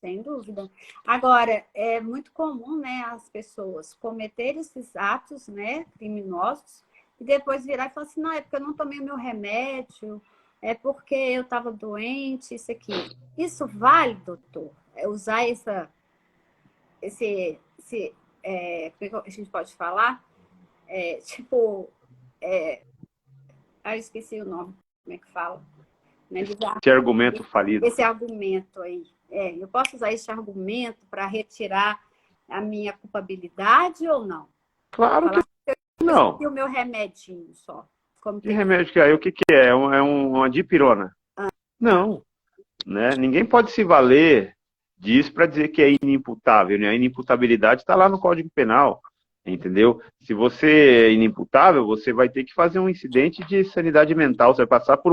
Sem dúvida. Agora, é muito comum, né, as pessoas cometerem esses atos, né, criminosos e depois virar e falar assim, não, é porque eu não tomei o meu remédio, é porque eu estava doente, isso aqui. Isso vale, doutor? Usar como é que a gente pode falar? Eu esqueci o nome, como é que fala? Né? Esse argumento falido. Esse argumento aí. Eu posso usar esse argumento para retirar a minha culpabilidade ou não? Claro que não. E o meu remedinho só. Que remédio que é? O que é? É uma dipirona? Não. Né? Ninguém pode se valer disso para dizer que é inimputável. Né? A inimputabilidade está lá no Código Penal. entendeu? Se você é inimputável, você vai ter que fazer um incidente de sanidade mental, você vai passar por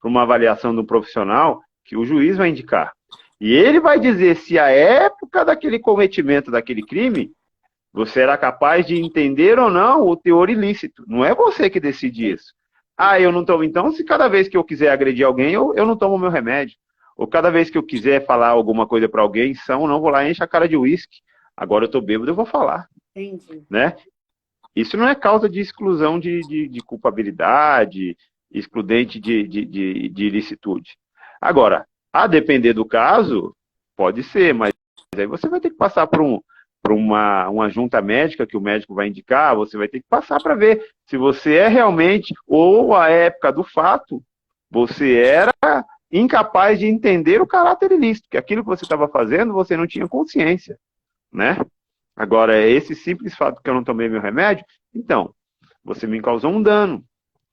uma avaliação do profissional que o juiz vai indicar. E ele vai dizer se a época daquele cometimento daquele crime, você era capaz de entender ou não o teor ilícito. Não é você que decide isso. Ah, eu não tomo. Então, se cada vez que eu quiser agredir alguém, eu não tomo meu remédio. Ou cada vez que eu quiser falar alguma coisa para alguém, não vou lá e enche a cara de uísque. Agora eu tô bêbado, eu vou falar. Entendi. Né? Isso não é causa de exclusão de culpabilidade, excludente de ilicitude. Agora, a depender do caso, pode ser, mas aí você vai ter que passar por uma junta médica que o médico vai indicar, você vai ter que passar para ver se você é realmente, ou à época do fato, você era incapaz de entender o caráter ilícito, que aquilo que você estava fazendo, você não tinha consciência, né? Agora, esse simples fato que eu não tomei meu remédio, então, você me causou um dano,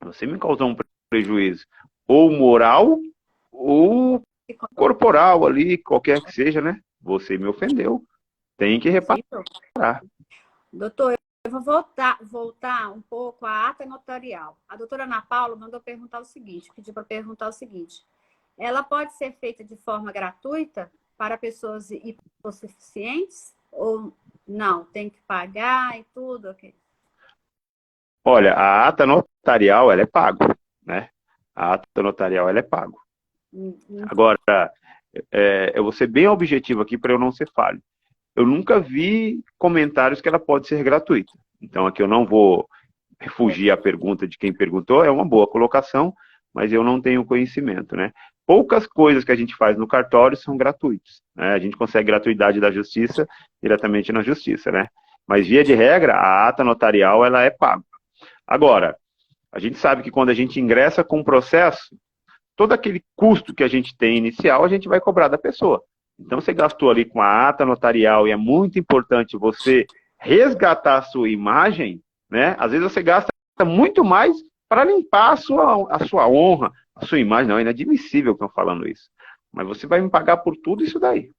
você me causou um prejuízo, ou moral, ou corporal ali, qualquer que seja, né? Você me ofendeu. Tem que reparar. Doutor, eu vou voltar um pouco à ata notarial. A doutora Ana Paula mandou perguntar o seguinte, pediu para perguntar o seguinte. Ela pode ser feita de forma gratuita para pessoas hipossuficientes ou não? Tem que pagar e tudo? Okay. Olha, a ata notarial, ela é pago, né? A ata notarial, ela é pago. Agora, eu vou ser bem objetivo aqui para eu não ser falho. Eu nunca vi comentários que ela pode ser gratuita. Então, aqui eu não vou fugir à pergunta de quem perguntou, é uma boa colocação, mas eu não tenho conhecimento, né? Poucas coisas que a gente faz no cartório são gratuitas, né? A gente consegue gratuidade da justiça diretamente na justiça, né? Mas, via de regra, a ata notarial, ela é paga. Agora, a gente sabe que quando a gente ingressa com um processo, todo aquele custo que a gente tem inicial, a gente vai cobrar da pessoa. Então, você gastou ali com a ata notarial e é muito importante você resgatar a sua imagem, né? Às vezes você gasta muito mais para limpar a sua honra, a sua imagem. Não, é inadmissível que eu estou falando isso. Mas você vai me pagar por tudo isso daí.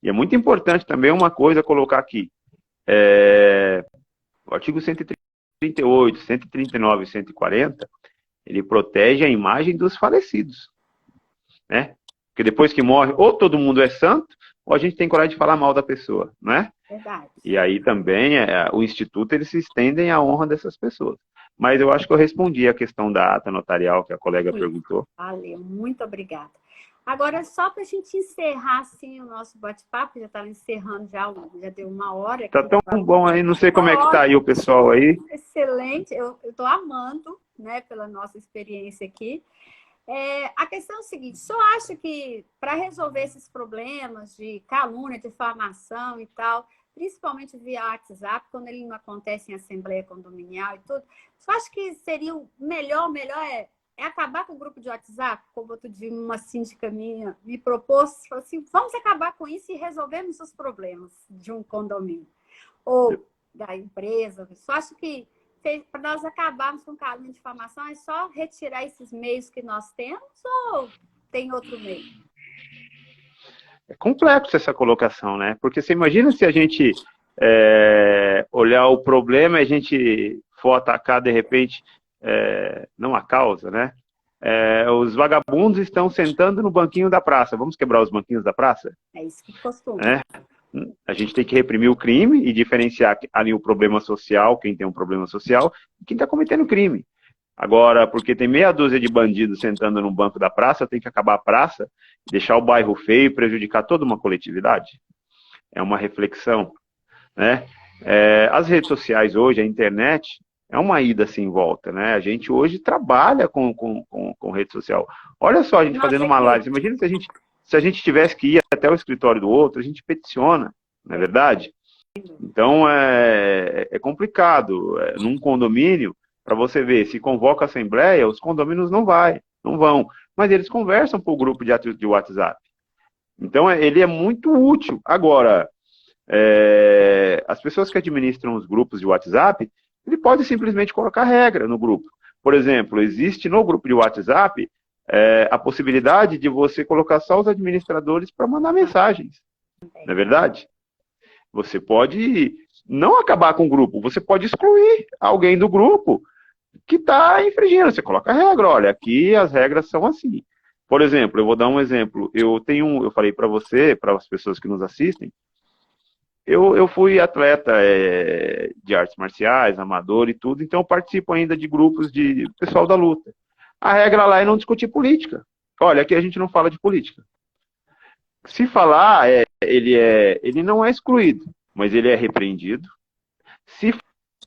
E é muito importante também uma coisa colocar aqui. O artigo 138, 139 e 140, ele protege a imagem dos falecidos, né? Porque depois que morre, ou todo mundo é santo, ou a gente tem coragem de falar mal da pessoa, né? Verdade. E aí também, o Instituto, eles se estendem à honra dessas pessoas. Mas eu acho que eu respondi a questão da ata notarial que a colega perguntou. Valeu, muito obrigada. Agora, só para a gente encerrar assim, o nosso bate-papo, já estava encerrando, já deu 1 hora. Tá tão bom aí, não sei como é que tá aí o pessoal aí. Excelente, eu estou amando, né, pela nossa experiência aqui. A questão é o seguinte, só acho que para resolver esses problemas de calúnia, difamação e tal, principalmente via WhatsApp, quando ele não acontece em assembleia condominial e tudo, só acho que seria o melhor é acabar com o grupo de WhatsApp, como outro dia uma síndica minha me propôs, falou assim, vamos acabar com isso e resolvemos os problemas de um condomínio ou da empresa. Só acho que para nós acabarmos com calúnia e difamação, é só retirar esses meios que nós temos ou tem outro meio? É complexo essa colocação, né? Porque você imagina se a gente olhar o problema e a gente for atacar, de repente, não a causa, né? Os vagabundos estão sentando no banquinho da praça. Vamos quebrar os banquinhos da praça? É isso que costuma. A gente tem que reprimir o crime e diferenciar ali o problema social, quem tem um problema social, e quem está cometendo crime. Agora, porque tem meia dúzia de bandidos sentando no banco da praça, tem que acabar a praça, deixar o bairro feio e prejudicar toda uma coletividade? É uma reflexão, né? As redes sociais hoje, a internet, é uma ida sem volta, né? A gente hoje trabalha com rede social. Olha só, a gente fazendo uma live. Imagina se a gente tivesse que ir até o escritório do outro, a gente peticiona, não é verdade? Então, é complicado. Num condomínio, para você ver, se convoca a assembleia, os condomínios não vão. Mas eles conversam por grupo de WhatsApp. Então, ele é muito útil. Agora, as pessoas que administram os grupos de WhatsApp, ele pode simplesmente colocar regra no grupo. Por exemplo, existe no grupo de WhatsApp a possibilidade de você colocar só os administradores para mandar mensagens. Não é verdade? Você pode não acabar com o grupo, você pode excluir alguém do grupo que está infringindo. Você coloca a regra, olha, aqui as regras são assim. Por exemplo, eu vou dar um exemplo. Eu falei para você, para as pessoas que nos assistem, eu fui atleta de artes marciais, amador e tudo, então eu participo ainda de grupos de pessoal da luta. A regra lá é não discutir política. Olha, aqui a gente não fala de política. Se falar, ele não é excluído, mas ele é repreendido. Se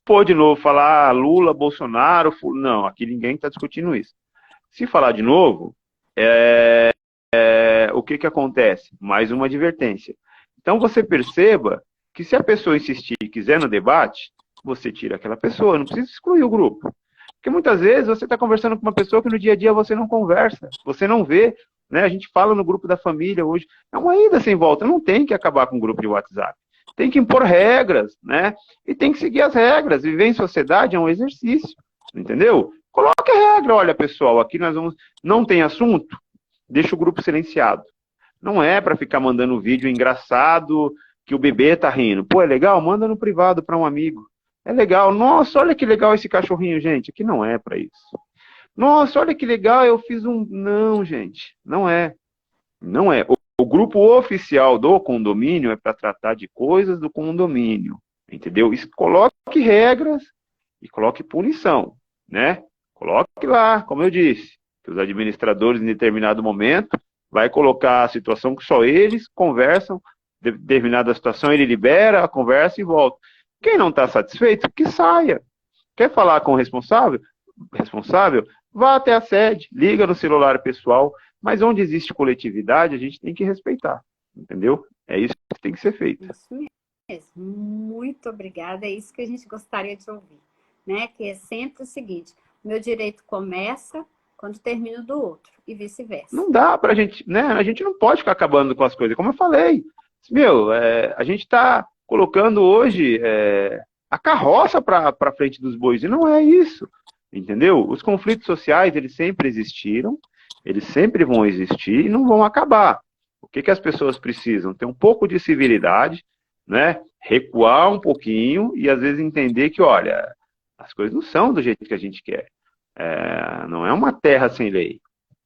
for de novo falar Lula, Bolsonaro, não, aqui ninguém está discutindo isso. Se falar de novo, o que acontece? Mais uma advertência. Então você perceba que se a pessoa insistir e quiser no debate, você tira aquela pessoa, não precisa excluir o grupo. Porque muitas vezes você está conversando com uma pessoa que no dia a dia você não conversa, você não vê, né? A gente fala no grupo da família hoje, é uma ida sem volta, não tem que acabar com o grupo de WhatsApp. Tem que impor regras, né? E tem que seguir as regras. Viver em sociedade é um exercício, entendeu? Coloque a regra, olha pessoal, aqui nós vamos, não tem assunto, deixa o grupo silenciado. Não é para ficar mandando vídeo engraçado que o bebê tá rindo. Pô, é legal? Manda no privado para um amigo. É legal. Nossa, olha que legal esse cachorrinho, gente. Aqui não é para isso. Nossa, olha que legal, eu fiz um... Não, gente, não é. Não é. O grupo oficial do condomínio é para tratar de coisas do condomínio, entendeu? Coloque regras e coloque punição, né? Coloque lá, como eu disse, que os administradores em determinado momento vai colocar a situação que só eles conversam, determinada situação ele libera a conversa e volta. Quem não está satisfeito, que saia. Quer falar com o responsável? Vá até a sede, liga no celular pessoal, mas onde existe coletividade, a gente tem que respeitar, entendeu? É isso que tem que ser feito. Isso mesmo. Muito obrigada. É isso que a gente gostaria de ouvir, né? Que é sempre o seguinte, o meu direito começa quando termina do outro, e vice-versa. Não dá pra gente, né? A gente não pode ficar acabando com as coisas. Como eu falei, a gente está colocando hoje a carroça para frente dos bois, e não é isso, entendeu? Os conflitos sociais, eles sempre existiram, eles sempre vão existir e não vão acabar. O que as pessoas precisam? Ter um pouco de civilidade, né? Recuar um pouquinho e às vezes entender que, olha, as coisas não são do jeito que a gente quer. Não é uma terra sem lei,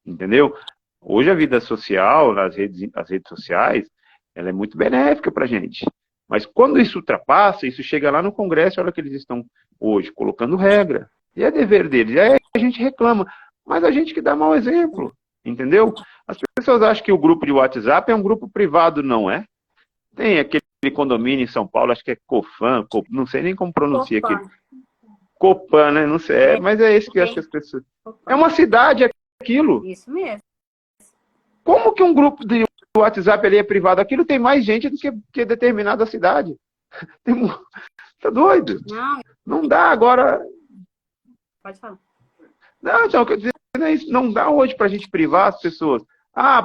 entendeu? Hoje a vida social, as redes sociais, ela é muito benéfica para a gente. Mas quando isso ultrapassa, isso chega lá no Congresso, olha que eles estão hoje colocando regra. E é dever deles. E aí a gente reclama, mas a gente que dá mau exemplo, entendeu? As pessoas acham que o grupo de WhatsApp é um grupo privado, não é? Tem aquele condomínio em São Paulo, acho que é Cofan, não sei nem como pronuncia aqui. Copan, né? Não sei, mas é esse que eu acho que as pessoas... É uma cidade aquilo. Isso mesmo. Como que um grupo de WhatsApp ali é privado? Aquilo tem mais gente do que determinada cidade. Tá doido? Não dá agora... Pode falar. Não, o que eu dizer é isso. Não dá hoje pra gente privar as pessoas.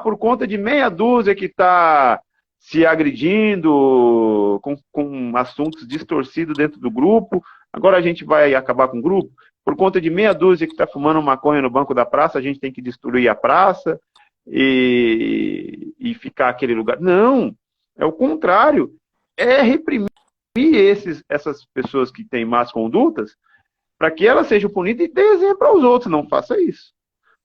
Por conta de meia dúzia que tá se agredindo com assuntos distorcidos dentro do grupo, agora a gente vai acabar com o grupo? Por conta de meia dúzia que está fumando maconha no banco da praça, a gente tem que destruir a praça e ficar aquele lugar. Não, é o contrário. É reprimir essas pessoas que têm más condutas para que elas sejam punidas e dê exemplo aos outros. Não faça isso.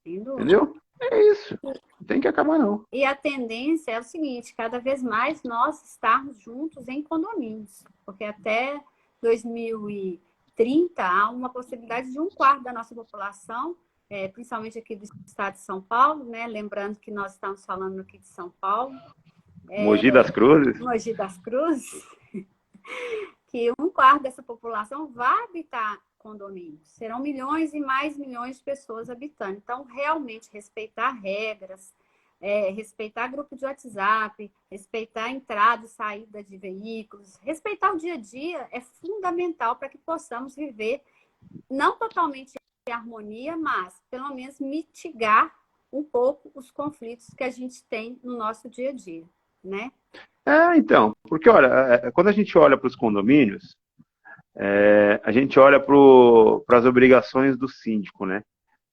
Entendeu? É isso. Não tem que acabar, não. E a tendência é o seguinte, cada vez mais nós estarmos juntos em condomínios. Porque até 2030 há uma possibilidade de 1/4 da nossa população, principalmente aqui do estado de São Paulo, né? Lembrando que nós estamos falando aqui de São Paulo. Mogi das Cruzes. Mogi das Cruzes. Que 1/4 dessa população vai habitar condomínios. Serão milhões e mais milhões de pessoas habitando. Então, realmente, respeitar regras, respeitar grupo de WhatsApp, respeitar a entrada e saída de veículos, respeitar o dia a dia é fundamental para que possamos viver, não totalmente em harmonia, mas pelo menos mitigar um pouco os conflitos que a gente tem no nosso dia a dia, né? Então, porque, olha, quando a gente olha para os condomínios, a gente olha para as obrigações do síndico, né?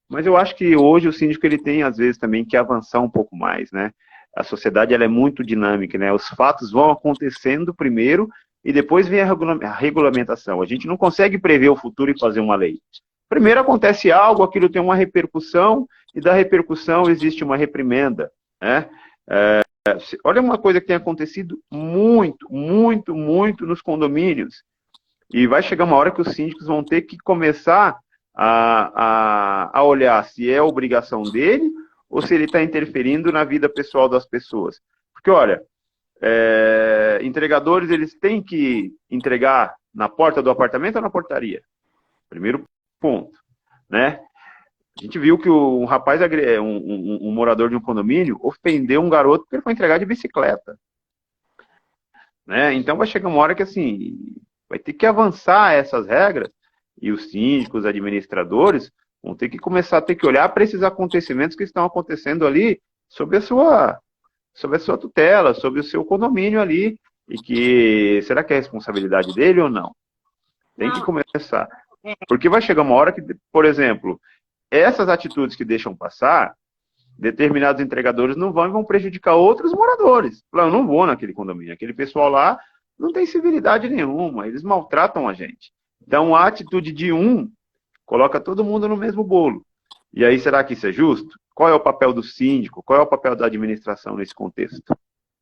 Mas eu acho que hoje o síndico ele tem, às vezes, também que avançar um pouco mais, né? A sociedade ela é muito dinâmica, né? Os fatos vão acontecendo primeiro e depois vem a regulamentação. A gente não consegue prever o futuro e fazer uma lei. Primeiro acontece algo, aquilo tem uma repercussão, e da repercussão existe uma reprimenda, né? Olha uma coisa que tem acontecido muito, muito, muito nos condomínios. E vai chegar uma hora que os síndicos vão ter que começar a olhar se é obrigação dele ou se ele está interferindo na vida pessoal das pessoas. Porque, olha, entregadores, eles têm que entregar na porta do apartamento ou na portaria? Primeiro ponto, né? A gente viu que um rapaz, um morador de um condomínio, ofendeu um garoto porque ele foi entregar de bicicleta. Né? Então vai chegar uma hora que, assim, vai ter que avançar essas regras e os síndicos, os administradores, vão ter que começar a ter que olhar para esses acontecimentos que estão acontecendo ali sob a sua tutela, sob o seu condomínio ali, e que, será que é responsabilidade dele ou não? Tem que começar. Porque vai chegar uma hora que, por exemplo, essas atitudes que deixam passar, determinados entregadores não vão e vão prejudicar outros moradores. Eu não vou naquele condomínio, aquele pessoal lá não tem civilidade nenhuma, eles maltratam a gente. Então, a atitude de um coloca todo mundo no mesmo bolo. E aí, será que isso é justo? Qual é o papel do síndico? Qual é o papel da administração nesse contexto?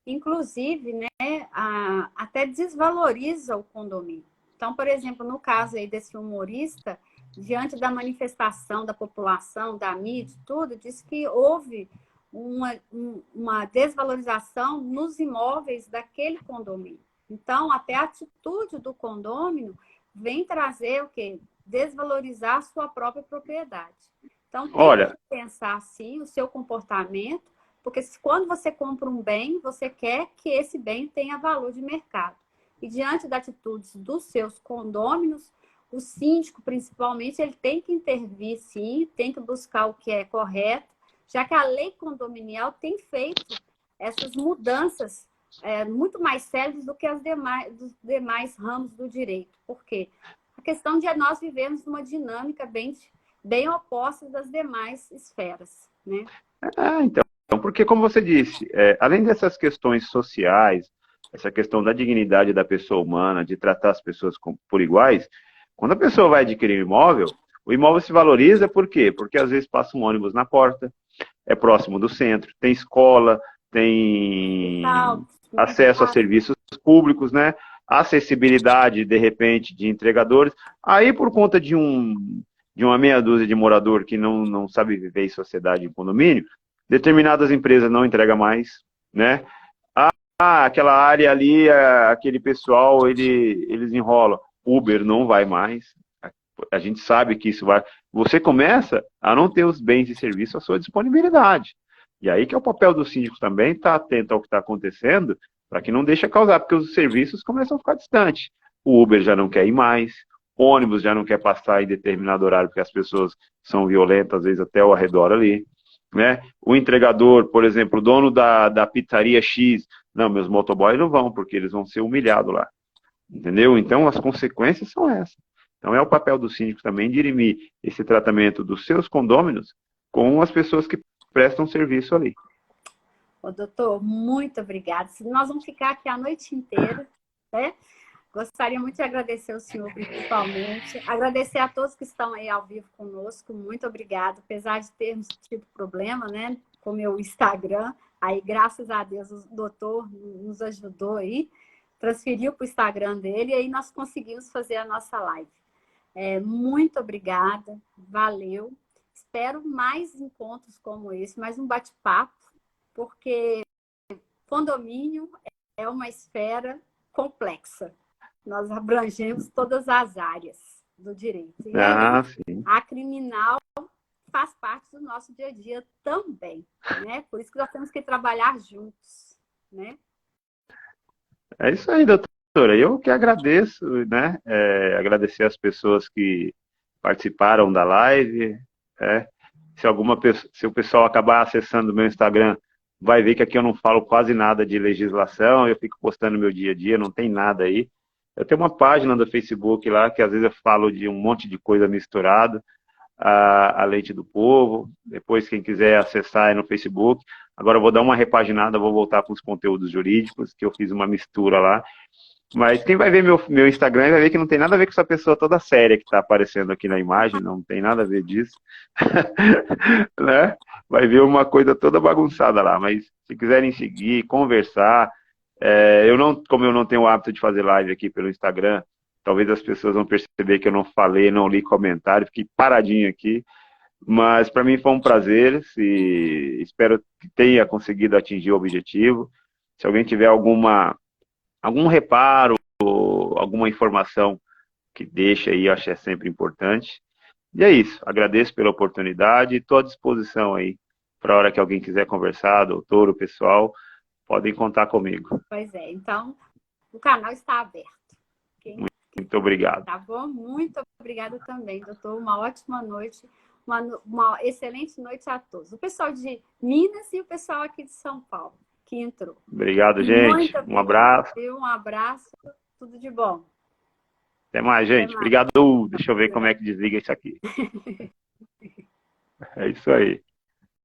Inclusive, né, até desvaloriza o condomínio. Então, por exemplo, no caso aí desse humorista, diante da manifestação da população, da mídia, tudo, diz que houve uma desvalorização nos imóveis daquele condomínio. Então, até a atitude do condômino vem trazer o quê? Desvalorizar a sua própria propriedade. Então, tem que pensar, sim, o seu comportamento, porque quando você compra um bem, você quer que esse bem tenha valor de mercado. E diante das atitudes dos seus condôminos, o síndico, principalmente, ele tem que intervir, sim, tem que buscar o que é correto, já que a lei condominial tem feito essas mudanças muito mais sérias do que dos demais ramos do direito. Por quê? A questão de nós vivermos numa dinâmica bem oposta das demais esferas, né? Então, porque como você disse, além dessas questões sociais, essa questão da dignidade da pessoa humana, de tratar as pessoas por iguais, quando a pessoa vai adquirir um imóvel, o imóvel se valoriza por quê? Porque às vezes passa um ônibus na porta, é próximo do centro, tem escola, tem acesso a serviços públicos, né? Acessibilidade, de repente, de entregadores. Aí, por conta de uma meia dúzia de morador que não sabe viver em sociedade, em condomínio, determinadas empresas não entregam mais, né? Aquela área ali, aquele pessoal, eles enrolam. Uber não vai mais. A gente sabe que isso vai... Você começa a não ter os bens e serviços à sua disponibilidade. E aí que é o papel do síndico também, estar atento ao que está acontecendo, para que não deixe causar, porque os serviços começam a ficar distantes. O Uber já não quer ir mais, o ônibus já não quer passar em determinado horário, porque as pessoas são violentas, às vezes até ao redor ali. Né? O entregador, por exemplo, o dono da pizzaria X, não, meus motoboys não vão, porque eles vão ser humilhados lá. Entendeu? Então, as consequências são essas. Então, é o papel do síndico também dirimir esse tratamento dos seus condôminos com as pessoas que prestam serviço ali. Ô, doutor, muito obrigada. Nós vamos ficar aqui a noite inteira, né? Gostaria muito de agradecer ao senhor, principalmente. Agradecer a todos que estão aí ao vivo conosco. Muito obrigada. Apesar de termos tido problema, né, com o meu Instagram, aí, graças a Deus, o doutor nos ajudou aí, transferiu para o Instagram dele e aí nós conseguimos fazer a nossa live. Muito obrigada. Valeu. Espero mais encontros como esse, mais um bate-papo, porque condomínio é uma esfera complexa. Nós abrangemos todas as áreas do direito. E sim. A criminal faz parte do nosso dia a dia também, né? Por isso que nós temos que trabalhar juntos, né? É isso aí, doutora. Eu que agradeço, né? Agradecer as pessoas que participaram da live. Se o pessoal acabar acessando o meu Instagram, vai ver que aqui eu não falo quase nada de legislação, eu fico postando meu dia a dia, não tem nada aí. Eu tenho uma página do Facebook lá, que às vezes eu falo de um monte de coisa misturada, a Leite do Povo. Depois, quem quiser acessar é no Facebook. Agora eu vou dar uma repaginada, vou voltar com os conteúdos jurídicos, que eu fiz uma mistura lá. Mas quem vai ver meu Instagram vai ver que não tem nada a ver com essa pessoa toda séria que está aparecendo aqui na imagem, não tem nada a ver disso. Né? Vai ver uma coisa toda bagunçada lá, mas se quiserem seguir, conversar, como eu não tenho o hábito de fazer live aqui pelo Instagram, talvez as pessoas vão perceber que eu não falei, não li comentário, fiquei paradinho aqui, mas para mim foi um prazer e espero que tenha conseguido atingir o objetivo. Se alguém tiver algum reparo, ou alguma informação que deixa aí, eu acho que é sempre importante. E é isso, agradeço pela oportunidade e estou à disposição aí para a hora que alguém quiser conversar, doutor, o pessoal, podem contar comigo. Pois é, então o canal está aberto. Muito obrigado. Tá bom? Muito obrigada também, doutor. Uma ótima noite, uma excelente noite a todos. O pessoal de Minas e o pessoal aqui de São Paulo que entrou. Obrigado, gente. Um abraço. Um abraço, tudo de bom. Até mais, gente. Até mais. Obrigado. Deixa eu ver como é que desliga isso aqui. É isso aí.